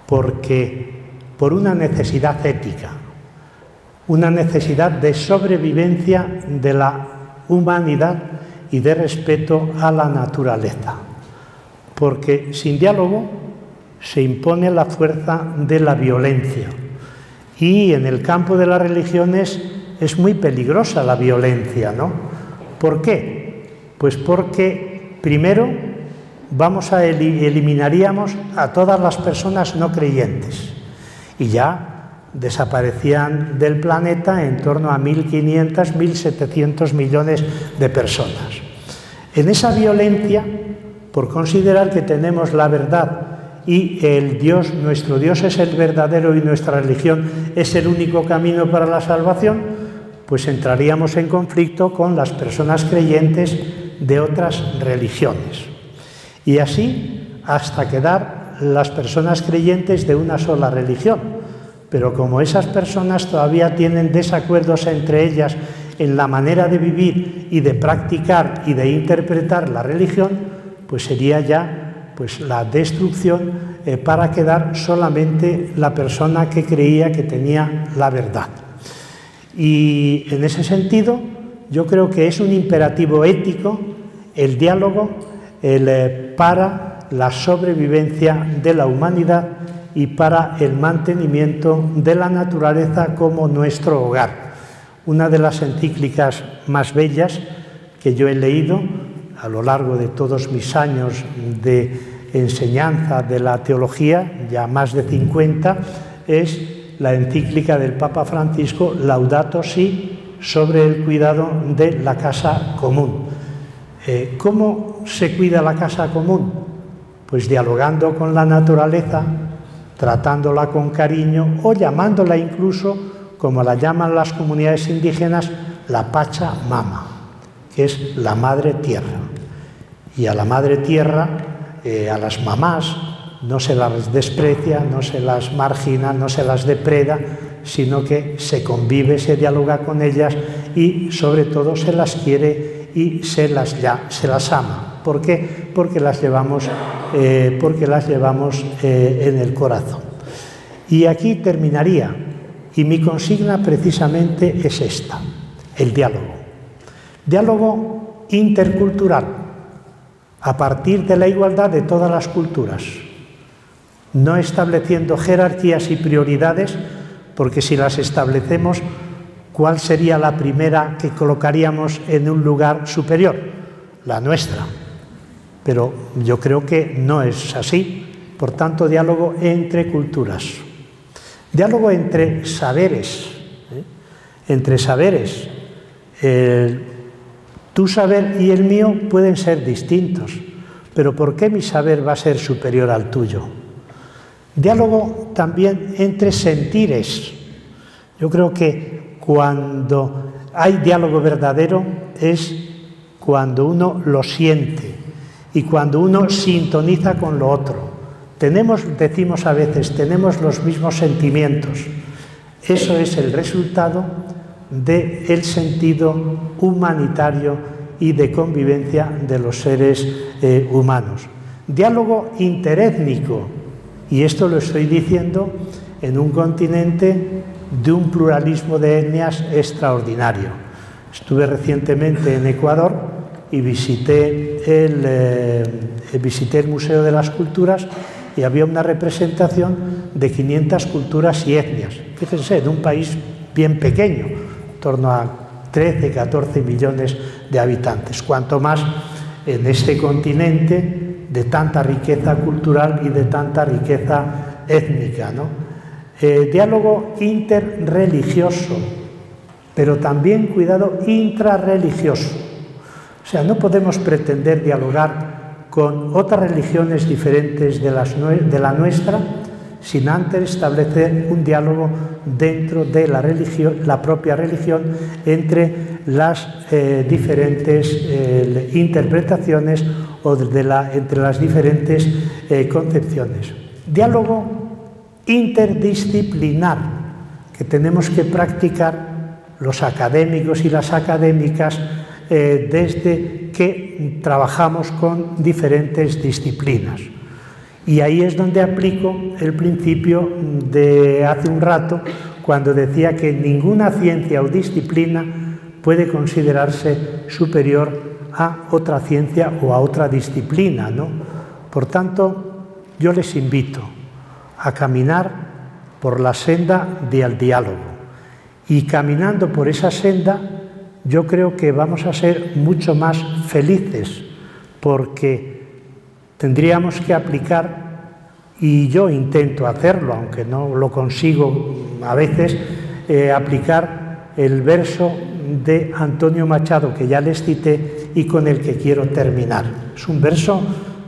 Porque por una necesidad ética, una necesidad de sobrevivencia de la humanidad y de respeto a la naturaleza. Porque sin diálogo se impone la fuerza de la violencia. Y en el campo de las religiones es muy peligrosa la violencia, ¿no? ¿Por qué? Pues porque, primero, eliminaríamos a todas las personas no creyentes y ya desaparecían del planeta en torno a 1.500, 1.700 millones de personas. En esa violencia, por considerar que tenemos la verdad y el Dios, nuestro Dios es el verdadero y nuestra religión es el único camino para la salvación, pues entraríamos en conflicto con las personas creyentes de otras religiones. Y así hasta quedar las personas creyentes de una sola religión. Pero como esas personas todavía tienen desacuerdos entre ellas en la manera de vivir y de practicar y de interpretar la religión, pues sería ya la destrucción para quedar solamente la persona que creía que tenía la verdad. Y en ese sentido, yo creo que es un imperativo ético el diálogo para la sobrevivencia de la humanidad y para el mantenimiento de la naturaleza como nuestro hogar. Una de las encíclicas más bellas que yo he leído a lo largo de todos mis años de enseñanza de la teología, ya más de 50, es la encíclica del Papa Francisco Laudato Si, sobre el cuidado de la casa común. ¿Cómo se cuida la casa común? Pues dialogando con la naturaleza, tratándola con cariño o llamándola incluso, como la llaman las comunidades indígenas, la Pachamama, que es la Madre Tierra. Y a la Madre Tierra, a las mamás, no se las desprecia, no se las margina, no se las depreda, sino que se convive, se dialoga con ellas y sobre todo se las quiere y se las ama. ¿Por qué? Porque las llevamos en el corazón. Y aquí terminaría, y mi consigna precisamente es esta, el diálogo. Diálogo intercultural, a partir de la igualdad de todas las culturas, no estableciendo jerarquías y prioridades, porque si las establecemos, ¿cuál sería la primera que colocaríamos en un lugar superior? La nuestra. Pero yo creo que no es así. Por tanto, diálogo entre culturas. Diálogo entre saberes. Entre saberes. Tu saber y el mío pueden ser distintos, pero ¿por qué mi saber va a ser superior al tuyo? Diálogo también entre sentires. Yo creo que cuando hay diálogo verdadero es cuando uno lo siente y cuando uno sintoniza con lo otro. Decimos a veces, tenemos los mismos sentimientos. Eso es el resultado del sentido humanitario y de convivencia de los seres humanos. Diálogo interétnico, y esto lo estoy diciendo en un continente de un pluralismo de etnias extraordinario. Estuve recientemente en Ecuador y visité el Museo de las Culturas y había una representación de 500 culturas y etnias. Fíjense, en un país bien pequeño, en torno a 13, 14 millones de habitantes. Cuanto más en este continente de tanta riqueza cultural y de tanta riqueza étnica, ¿no? Diálogo interreligioso, pero también, cuidado, intrarreligioso. O sea, no podemos pretender dialogar con otras religiones diferentes de la nuestra sin antes establecer un diálogo dentro de la religión, la propia religión, entre las diferentes interpretaciones o entre las diferentes concepciones. Diálogo interdisciplinar que tenemos que practicar los académicos y las académicas desde que trabajamos con diferentes disciplinas. Y ahí es donde aplico el principio de hace un rato, cuando decía que ninguna ciencia o disciplina puede considerarse superior a otra ciencia o a otra disciplina, ¿no? Por tanto, yo les invito a caminar por la senda del diálogo. Y caminando por esa senda, yo creo que vamos a ser mucho más felices, porque tendríamos que aplicar, y yo intento hacerlo, aunque no lo consigo a veces, aplicar el verso de Antonio Machado, que ya les cité y con el que quiero terminar. Es un verso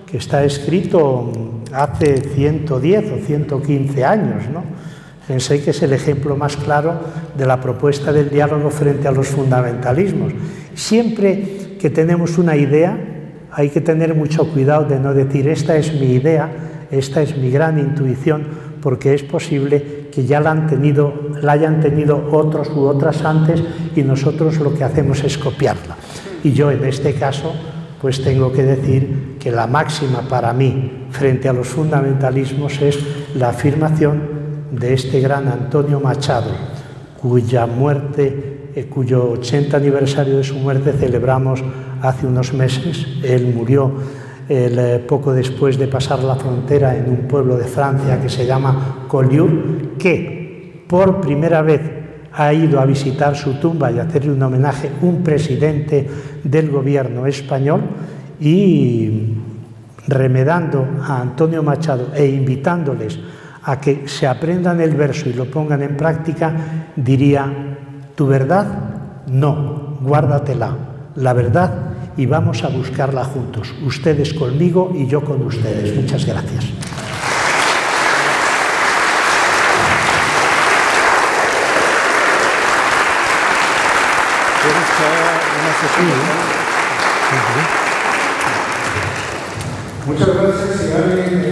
que está escrito hace 110 o 115 años, ¿no? Pensé que es el ejemplo más claro de la propuesta del diálogo frente a los fundamentalismos. Siempre que tenemos una idea, hay que tener mucho cuidado de no decir esta es mi idea, esta es mi gran intuición, porque es posible que ya la hayan tenido otros u otras antes y nosotros lo que hacemos es copiarla. Y yo en este caso pues tengo que decir que la máxima para mí frente a los fundamentalismos es la afirmación de este gran Antonio Machado, cuyo 80 aniversario de su muerte celebramos hace unos meses. Él murió poco después de pasar la frontera en un pueblo de Francia que se llama Collioure, que por primera vez ha ido a visitar su tumba y a hacerle un homenaje un presidente del gobierno español, y remedando a Antonio Machado e invitándoles a que se aprendan el verso y lo pongan en práctica, diría: tu verdad, no, guárdatela, la verdad, y vamos a buscarla juntos, ustedes conmigo y yo con ustedes. Muchas gracias. Muchas gracias. Si alguien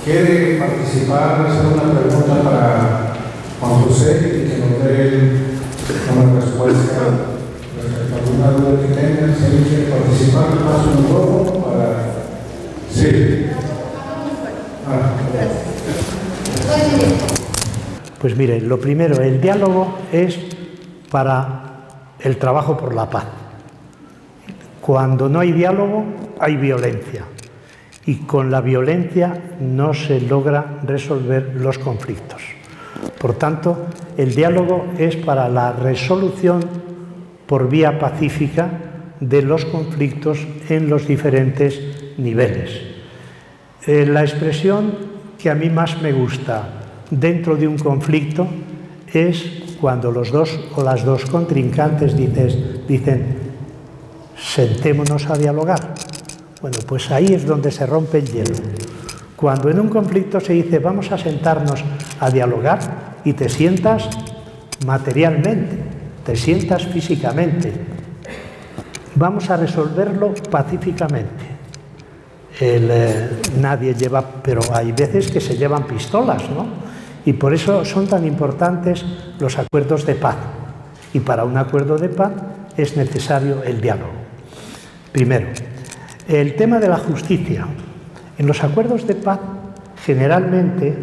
quiere participar, hacer una pregunta para Juan José y que nos dé una respuesta respecto a alguna duda que tengan, si alguien quiere participar, paso un poco para... Sí. Pues mire, lo primero, el diálogo es para el trabajo por la paz. Cuando no hay diálogo, hay violencia. Y con la violencia no se logra resolver los conflictos. Por tanto, el diálogo es para la resolución por vía pacífica de los conflictos en los diferentes niveles. La expresión que a mí más me gusta dentro de un conflicto es cuando los dos o las dos contrincantes dicen: sentémonos a dialogar. Bueno, pues ahí es donde se rompe el hielo. Cuando en un conflicto se dice vamos a sentarnos a dialogar, y te sientas materialmente, te sientas físicamente, vamos a resolverlo pacíficamente. Nadie lleva, pero hay veces que se llevan pistolas, ¿no? Y por eso son tan importantes los acuerdos de paz. Y para un acuerdo de paz es necesario el diálogo. Primero, el tema de la justicia. En los acuerdos de paz generalmente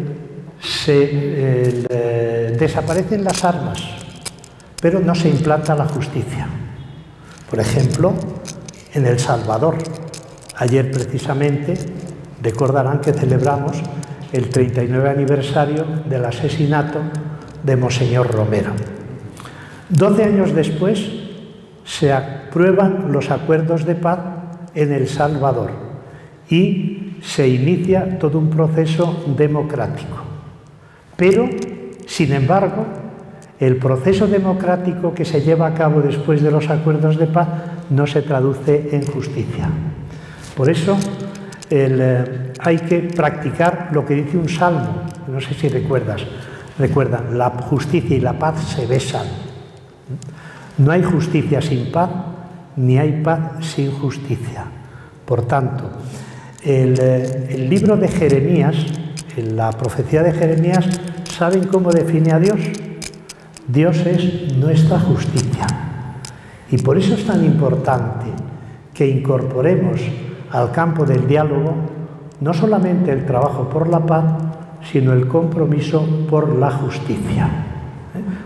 desaparecen las armas, pero no se implanta la justicia. Por ejemplo, en El Salvador, ayer precisamente, recordarán que celebramos el 39 aniversario del asesinato de Monseñor Romero. 12 años después se aprueban los acuerdos de paz en El Salvador y se inicia todo un proceso democrático. Pero, sin embargo, el proceso democrático que se lleva a cabo después de los acuerdos de paz no se traduce en justicia. Por eso hay que practicar lo que dice un salmo, no sé si recuerdan, la justicia y la paz se besan. No hay justicia sin paz, ni hay paz sin justicia. Por tanto, el libro de Jeremías, en la profecía de Jeremías, ¿saben cómo define a Dios? Dios es nuestra justicia. Y por eso es tan importante que incorporemos al campo del diálogo no solamente el trabajo por la paz, sino el compromiso por la justicia.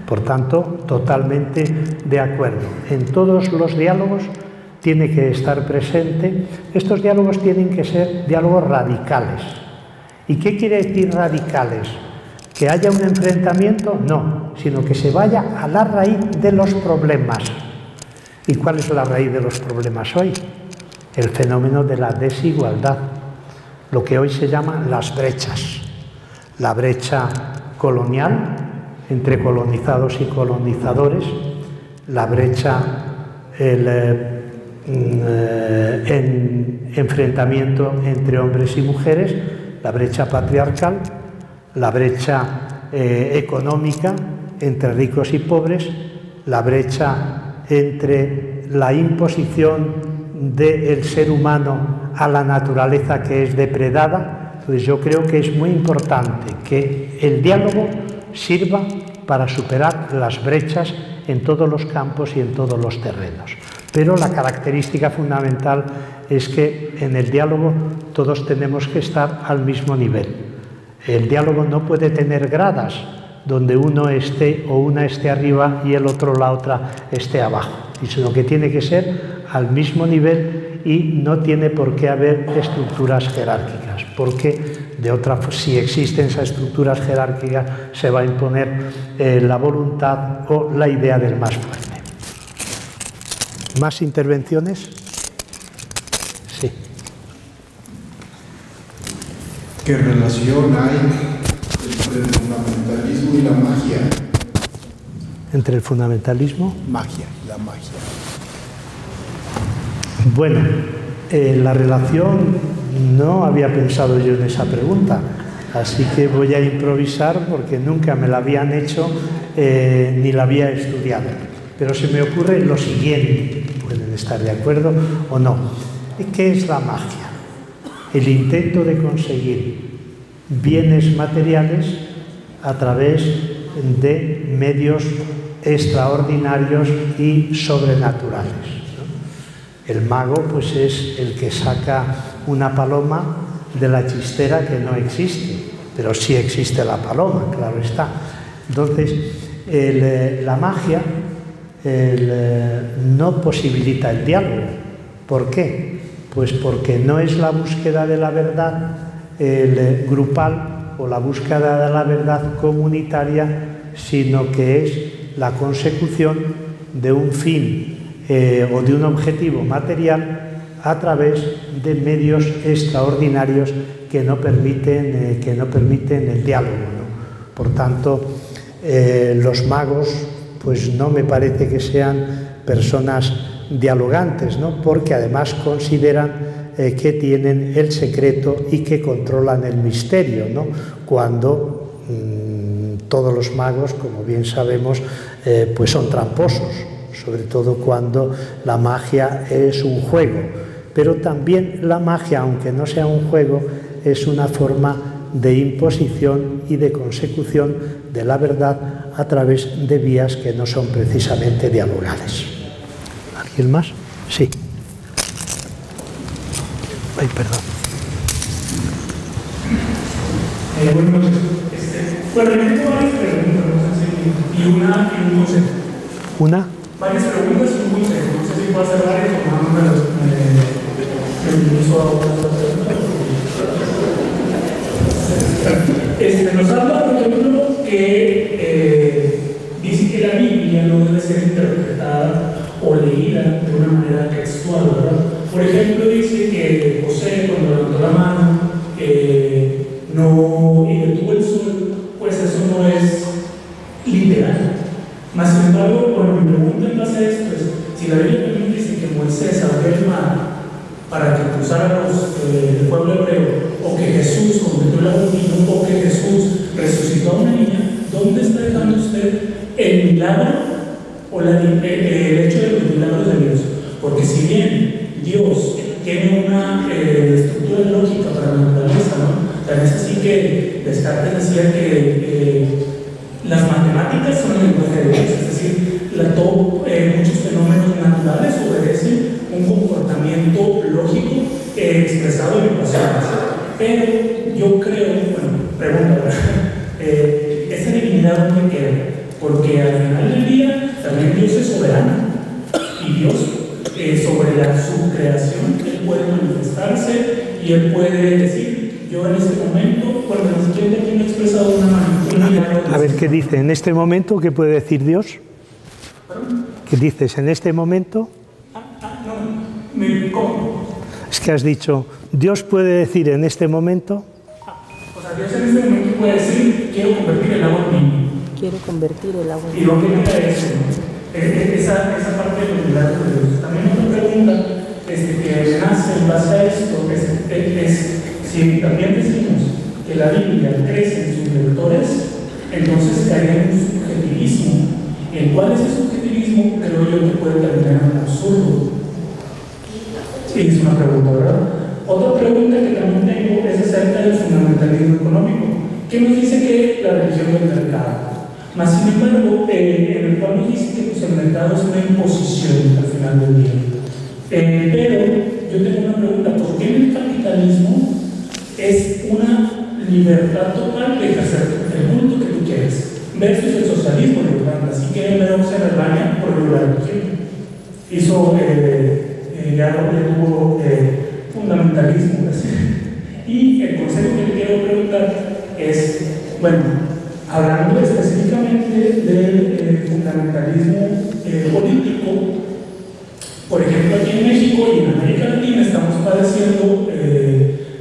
Por tanto, totalmente de acuerdo. En todos los diálogos tiene que estar presente. Estos diálogos tienen que ser diálogos radicales. ¿Y qué quiere decir radicales? ¿Que haya un enfrentamiento? No, sino que se vaya a la raíz de los problemas. ¿Y cuál es la raíz de los problemas hoy? El fenómeno de la desigualdad, lo que hoy se llaman las brechas. La brecha colonial entre colonizados y colonizadores, la brecha, en enfrentamiento entre hombres y mujeres, la brecha patriarcal, la brecha económica entre ricos y pobres, la brecha entre la imposición del ser humano a la naturaleza que es depredada. Entonces yo creo que es muy importante que el diálogo sirva para superar las brechas en todos los campos y en todos los terrenos. Pero la característica fundamental es que en el diálogo todos tenemos que estar al mismo nivel. El diálogo no puede tener gradas donde uno esté o una esté arriba y el otro, la otra, esté abajo, sino que tiene que ser al mismo nivel y no tiene por qué haber estructuras jerárquicas, porque si existen esas estructuras jerárquicas se va a imponer la voluntad o la idea del más fuerte. ¿Más intervenciones? Sí. ¿Qué relación hay entre el fundamentalismo y la magia? ¿Entre el fundamentalismo? Magia, la magia. Bueno, la relación no había pensado yo en esa pregunta, así que voy a improvisar porque nunca me la habían hecho ni la había estudiado. Pero se me ocurre lo siguiente, pueden estar de acuerdo o no. ¿Qué es la magia? El intento de conseguir bienes materiales a través de medios extraordinarios y sobrenaturales, ¿no? El mago pues es el que saca una paloma de la chistera que no existe, pero sí existe la paloma, claro está. Entonces, la magia no posibilita el diálogo. ¿Por qué? Pues porque no es la búsqueda de la verdad grupal o la búsqueda de la verdad comunitaria, sino que es la consecución de un fin o de un objetivo material a través de medios extraordinarios que no permiten el diálogo, ¿no? Por tanto, los magos pues no me parece que sean personas dialogantes, ¿no? Porque además consideran que tienen el secreto y que controlan el misterio, ¿no? Cuando todos los magos, como bien sabemos, pues son tramposos, sobre todo cuando la magia es un juego. Pero también la magia, aunque no sea un juego, es una forma de imposición y de consecución de la verdad a través de vías que no son precisamente dialogales. ¿Alguien más? Sí. Ay, perdón. Bueno, yo tengo varias preguntas, no sé si, y un consejo. ¿Una? Varias preguntas y un consejo. No sé si puedo hacer varias o más me hizo a otras preguntas. Nos habla, por ejemplo, que dice que la Biblia no debe ser interpretada o leída de una manera textual, ¿verdad? Por ejemplo, dice que José, cuando levantó la mano, y detuvo el sol, pues eso no es literal. Más sin embargo, bueno, mi pregunta en base a esto es, si la Biblia también dice que Moisés abrió el mar para que cruzaran el pueblo hebreo, o que Jesús convirtió el agua en vino, o que Jesús resucitó a una niña, ¿dónde está dejando usted el milagro o el hecho de los milagros de Dios? Porque si bien Dios tiene una estructura lógica para la naturaleza, ¿no? Tan es así que Descartes decía que las matemáticas son el lenguaje de Dios, es decir, muchos fenómenos naturales obedecen un comportamiento lógico expresado en ecuaciones. Pero yo creo, pregunta, ¿esa divinidad dónde queda? Porque al final del día también Dios es soberano y Dios sobre su creación, Él puede manifestarse y Él puede decir, yo en este momento, cuando ni siquiera aquí me he expresado una milagro. A ver, ¿qué dice? ¿En este momento qué puede decir Dios? ¿Perdón? ¿Qué dices? ¿En este momento? ¿Cómo? Es que has dicho, Dios puede decir en este momento. O sea, Dios en este momento puede decir, quiero convertir el agua en vino. Quiero convertir el agua en vino. ¿Y lo que queda eso? Esa parte de los milagros de Dios. También otra pregunta que nace en base a esto es si también decimos que la Biblia crece en sus lectores, entonces caería en un subjetivismo. ¿En cuál es ese subjetivismo? Creo yo que puede terminar en absurdo. Sí, es una pregunta, ¿verdad? Otra pregunta que también tengo es acerca del fundamentalismo económico. ¿Qué nos dice que la religión del mercado? Más sin embargo, en el cual nos dice que pues, el mercado es una imposición al final del día. Pero yo tengo una pregunta, ¿por qué el capitalismo es una libertad total de ejercer el culto que tú quieres? Versus el socialismo, así que Medox en Alemania por la religión. Hizo ya ya tuvo fundamentalismo. Y el consejo que le quiero preguntar es, bueno, hablando específicamente del fundamentalismo político, por ejemplo, aquí en México y en América Latina estamos padeciendo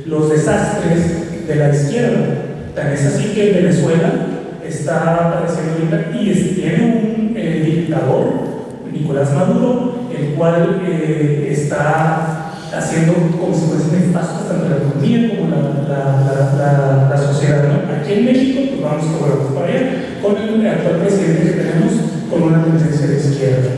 los desastres de la izquierda. Tan es así que Venezuela está padeciendo ahorita y tiene un dictador, Nicolás Maduro, el cual está haciendo consecuencias nefastas tanto la economía como la sociedad, ¿no? Aquí en México, pues vamos para allá, con el actual presidente que tenemos con una tendencia de izquierda.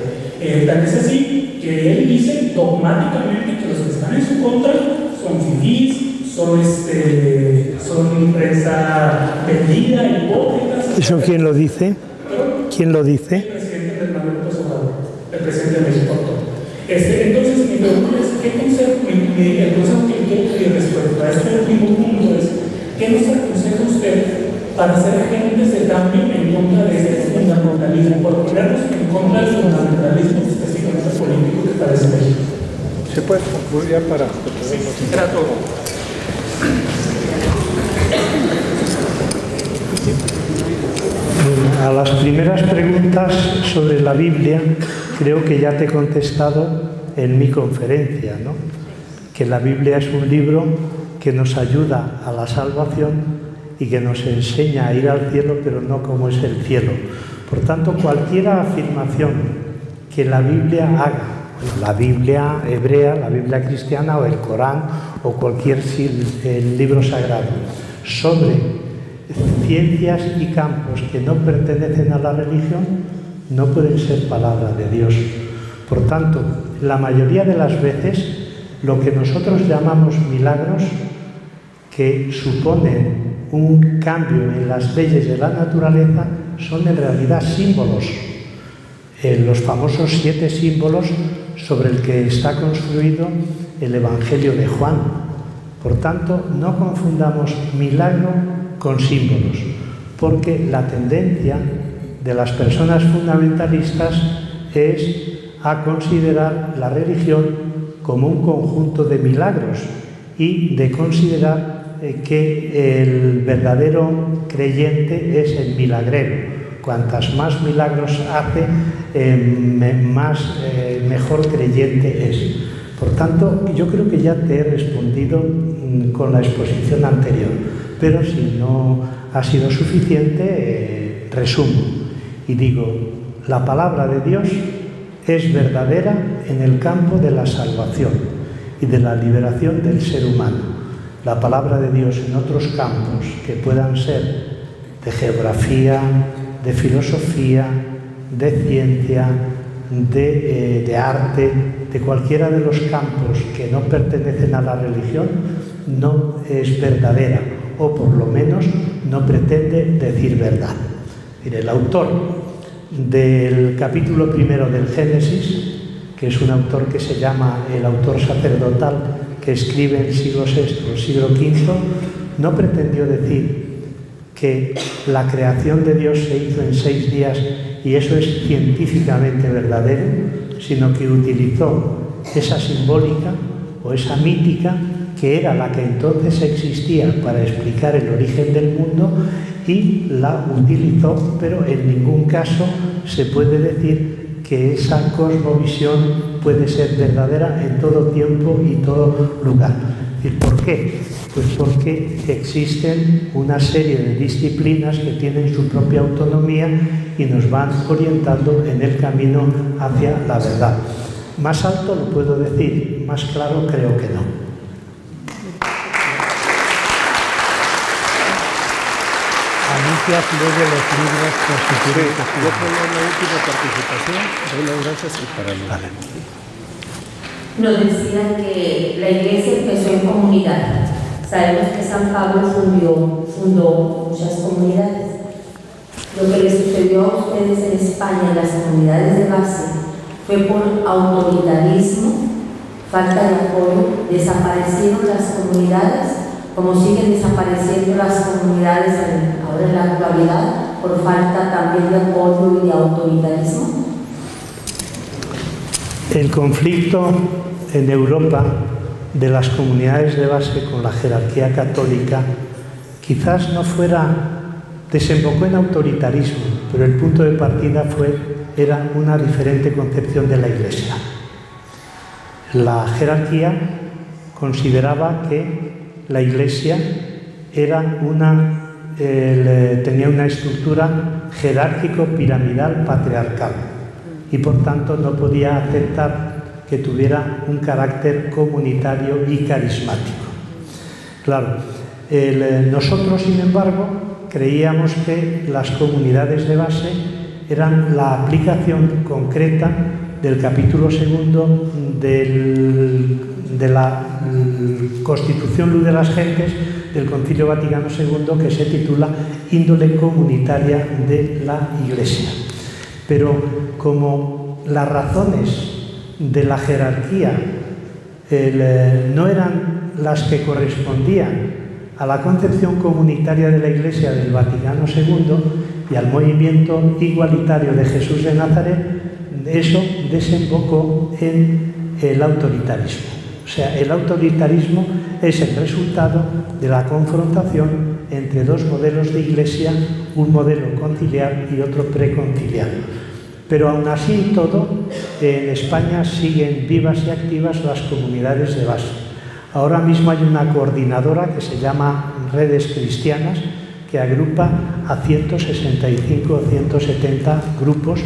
Tan es así que él dice dogmáticamente que los que están en su contra son fifís, son prensa vendida, hipócritas. ¿Eso quién lo dice? ¿Quién lo dice? El presidente del Manuel López Obrador, el presidente de México actual. Entonces, mi pregunta es, ¿qué consejo, el consejo que quiero pedir respecto a este último punto es, ¿qué nos aconseja usted para ser agentes de cambio en contra de este fundamentalismo, por ponernos en contra del fundamentalismo específicamente político que padece México? ¿Se puede concluir ya para...? Sí, era todo. A las primeras preguntas sobre la Biblia, creo que ya te he contestado en mi conferencia, ¿no? Que la Biblia es un libro que nos ayuda a la salvación y que nos enseña a ir al cielo, pero no como es el cielo. Por tanto, cualquier afirmación que la Biblia haga, la Biblia hebrea, la Biblia cristiana o el Corán o cualquier libro sagrado, sobre ciencias y campos que no pertenecen a la religión, no pueden ser palabra de Dios. Por tanto, la mayoría de las veces, lo que nosotros llamamos milagros, que suponen un cambio en las leyes de la naturaleza, son en realidad símbolos. Los famosos 7 símbolos sobre el que está construido el Evangelio de Juan. Por tanto, no confundamos milagro con símbolos, porque la tendencia de las personas fundamentalistas es a considerar la religión como un conjunto de milagros y de considerar que el verdadero creyente es el milagrero. Cuantas más milagros hace, mejor creyente es. Por tanto, yo creo que ya te he respondido con la exposición anterior, pero si no ha sido suficiente, resumo y digo, la palabra de Dios es verdadera en el campo de la salvación y de la liberación del ser humano. La palabra de Dios en otros campos que puedan ser de geografía, de filosofía, de ciencia, de arte, de cualquiera de los campos que no pertenecen a la religión, no es verdadera, o por lo menos no pretende decir verdad. Mire, el autor del capítulo 1 del Génesis, que es un autor que se llama el autor sacerdotal, que escribe en el siglo VI o el siglo V, no pretendió decir que la creación de Dios se hizo en 6 días y eso es científicamente verdadero, sino que utilizó esa simbólica o esa mítica que era la que entonces existía para explicar el origen del mundo y la utilizó, pero en ningún caso se puede decir que esa cosmovisión puede ser verdadera en todo tiempo y todo lugar. ¿Y por qué? Pues porque existen una serie de disciplinas que tienen su propia autonomía y nos van orientando en el camino hacia la verdad. Más alto lo puedo decir, más claro creo que no. Anuncias luego los libros por si quieres. Yo pongo la última participación, doy las gracias y para mí. Vale. Nos decían que la iglesia empezó en comunidad. Sabemos que San Pablo fundó muchas comunidades. Lo que le sucedió a ustedes en España, en las comunidades de base, fue por autoritarismo, falta de apoyo, desaparecieron las comunidades, como siguen desapareciendo las comunidades ahora en la actualidad, por falta también de apoyo y de autoritarismo. El conflicto en Europa de las comunidades de base con la jerarquía católica quizás no desembocó en autoritarismo, pero el punto de partida era una diferente concepción de la Iglesia. La jerarquía consideraba que la Iglesia tenía una estructura jerárquico-piramidal patriarcal y por tanto no podía aceptar que tuviera un carácter comunitario y carismático. Claro, nosotros, sin embargo, creíamos que las comunidades de base eran la aplicación concreta del capítulo 2 de la Constitución Luz de las Gentes del Concilio Vaticano II, que se titula Índole comunitaria de la Iglesia. Pero como las razones de la jerarquía no eran las que correspondían a la concepción comunitaria de la Iglesia del Vaticano II y al movimiento igualitario de Jesús de Nazaret, eso desembocó en el autoritarismo. O sea, el autoritarismo es el resultado de la confrontación entre dos modelos de Iglesia, un modelo conciliar y otro preconciliar. Pero aún así y todo, en España siguen vivas y activas las comunidades de base. Ahora mismo hay una coordinadora que se llama Redes Cristianas, que agrupa a 165 o 170 grupos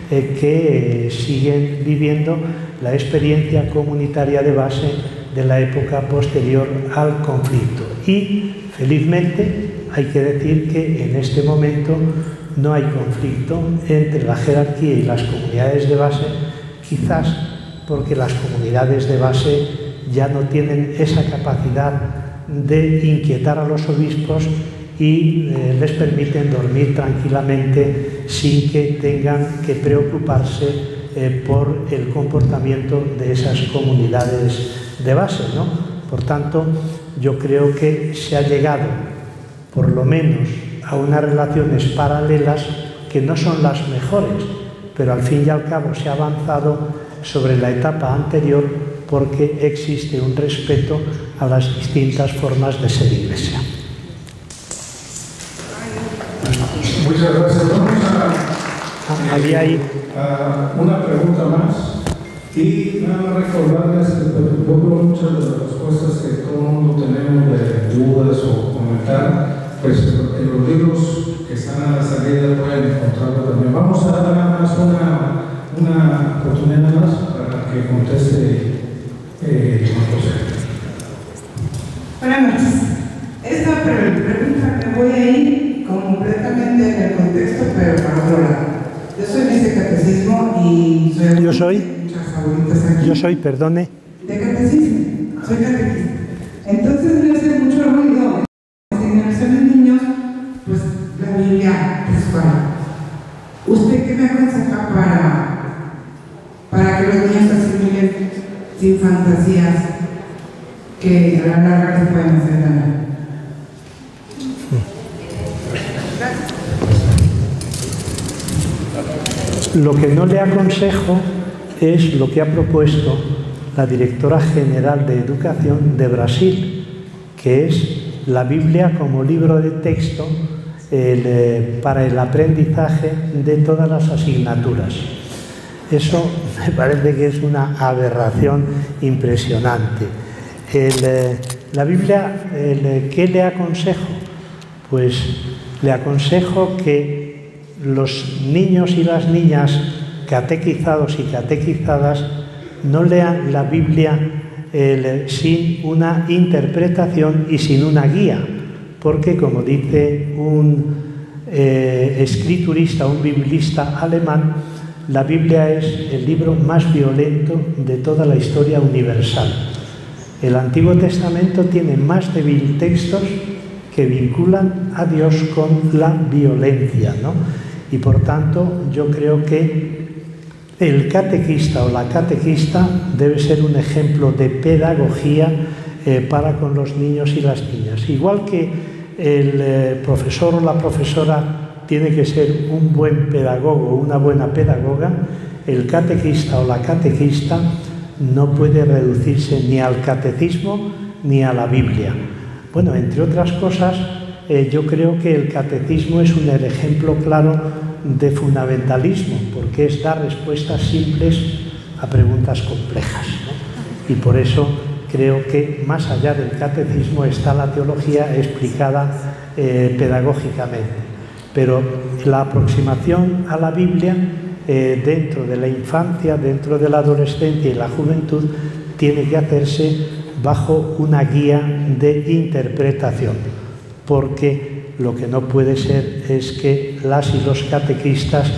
que siguen viviendo la experiencia comunitaria de base de la época posterior al conflicto. Y, felizmente, hay que decir que en este momento no hay conflicto entre la jerarquía y las comunidades de base, quizás porque las comunidades de base ya no tienen esa capacidad de inquietar a los obispos y les permiten dormir tranquilamente sin que tengan que preocuparse por el comportamiento de esas comunidades de base, ¿no? Por tanto, yo creo que se ha llegado, por lo menos, a unas relaciones paralelas que no son las mejores, pero al fin y al cabo se ha avanzado sobre la etapa anterior porque existe un respeto a las distintas formas de ser Iglesia. Muchas gracias. Vamos a una pregunta más y nada más recordarles que yo creo muchas de las respuestas que todo el mundo tenemos de dudas o comentar, pues en los libros que están a la salida pueden encontrarlo también. Vamos a dar nada más una oportunidad más para que conteste José. Buenas noches. Esta pregunta me voy a ir completamente en el contexto, pero para otro lado. Yo soy de catecismo y soy... Yo soy, perdone. De catecismo, soy catequista. Entonces me hace mucho ruido en las generaciones de niños, pues la Biblia textual. ¿Usted qué me aconseja para que los niños asimilen sin fantasías que a la larga les pueden hacer daño? Lo que no le aconsejo es lo que ha propuesto la directora general de Educación de Brasil, que es la Biblia como libro de texto para el aprendizaje de todas las asignaturas. Eso me parece que es una aberración impresionante. La Biblia, ¿qué le aconsejo? Pues le aconsejo que los niños y las niñas catequizados y catequizadas no lean la Biblia sin una interpretación y sin una guía, porque como dice un escriturista, un biblista alemán, la Biblia es el libro más violento de toda la historia universal. El Antiguo Testamento tiene más de 1000 textos que vinculan a Dios con la violencia, ¿no? Y por tanto, yo creo que el catequista o la catequista debe ser un ejemplo de pedagogía para con los niños y las niñas. Igual que el profesor o la profesora tiene que ser un buen pedagogo o una buena pedagoga, el catequista o la catequista no puede reducirse ni al catecismo ni a la Biblia. Bueno, entre otras cosas, yo creo que el catecismo es un ejemplo claro de fundamentalismo, porque es dar respuestas simples a preguntas complejas, ¿no? Y por eso creo que más allá del catecismo está la teología explicada pedagógicamente. Pero la aproximación a la Biblia dentro de la infancia, dentro de la adolescencia y la juventud, tiene que hacerse bajo una guía de interpretación, porque lo que no puede ser es que las y los catequistas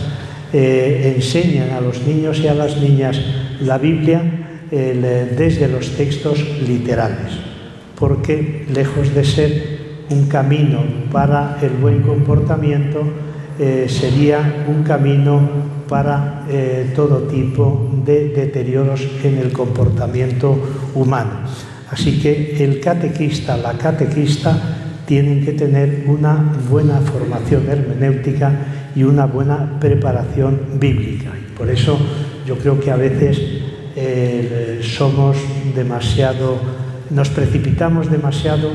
enseñan a los niños y a las niñas la Biblia desde los textos literales, porque lejos de ser un camino para el buen comportamiento, sería un camino para todo tipo de deterioros en el comportamiento humano. Así que el catequista, la catequista, tienen que tener una buena formación hermenéutica y una buena preparación bíblica. Y por eso yo creo que a veces nos precipitamos demasiado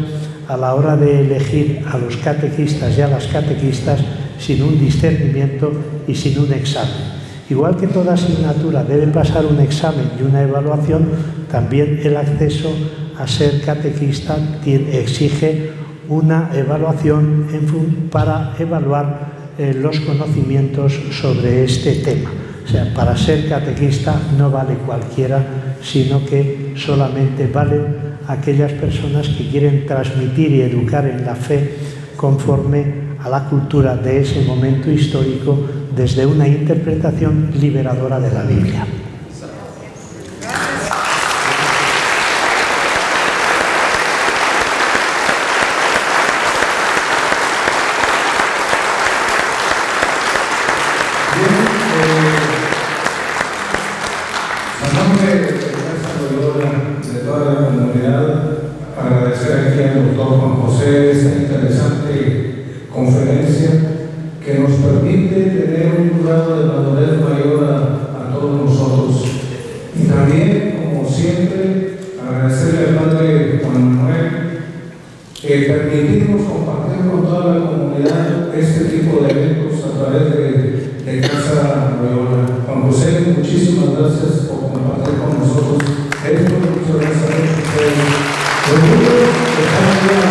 a la hora de elegir a los catequistas y a las catequistas sin un discernimiento y sin un examen. Igual que toda asignatura debe pasar un examen y una evaluación, también el acceso a ser catequista exige una evaluación para evaluar los conocimientos sobre este tema. O sea, para ser catequista no vale cualquiera, sino que solamente valen aquellas personas que quieren transmitir y educar en la fe conforme a la cultura de ese momento histórico desde una interpretación liberadora de la Biblia. Que nos permite tener un grado de madurez mayor a todos nosotros. Y también, como siempre, agradecerle al Padre Juan Manuel permitirnos compartir con toda la comunidad este tipo de eventos a través de Casa Loyola. Juan José, muchísimas gracias por compartir con nosotros esto. Muchas gracias a ustedes.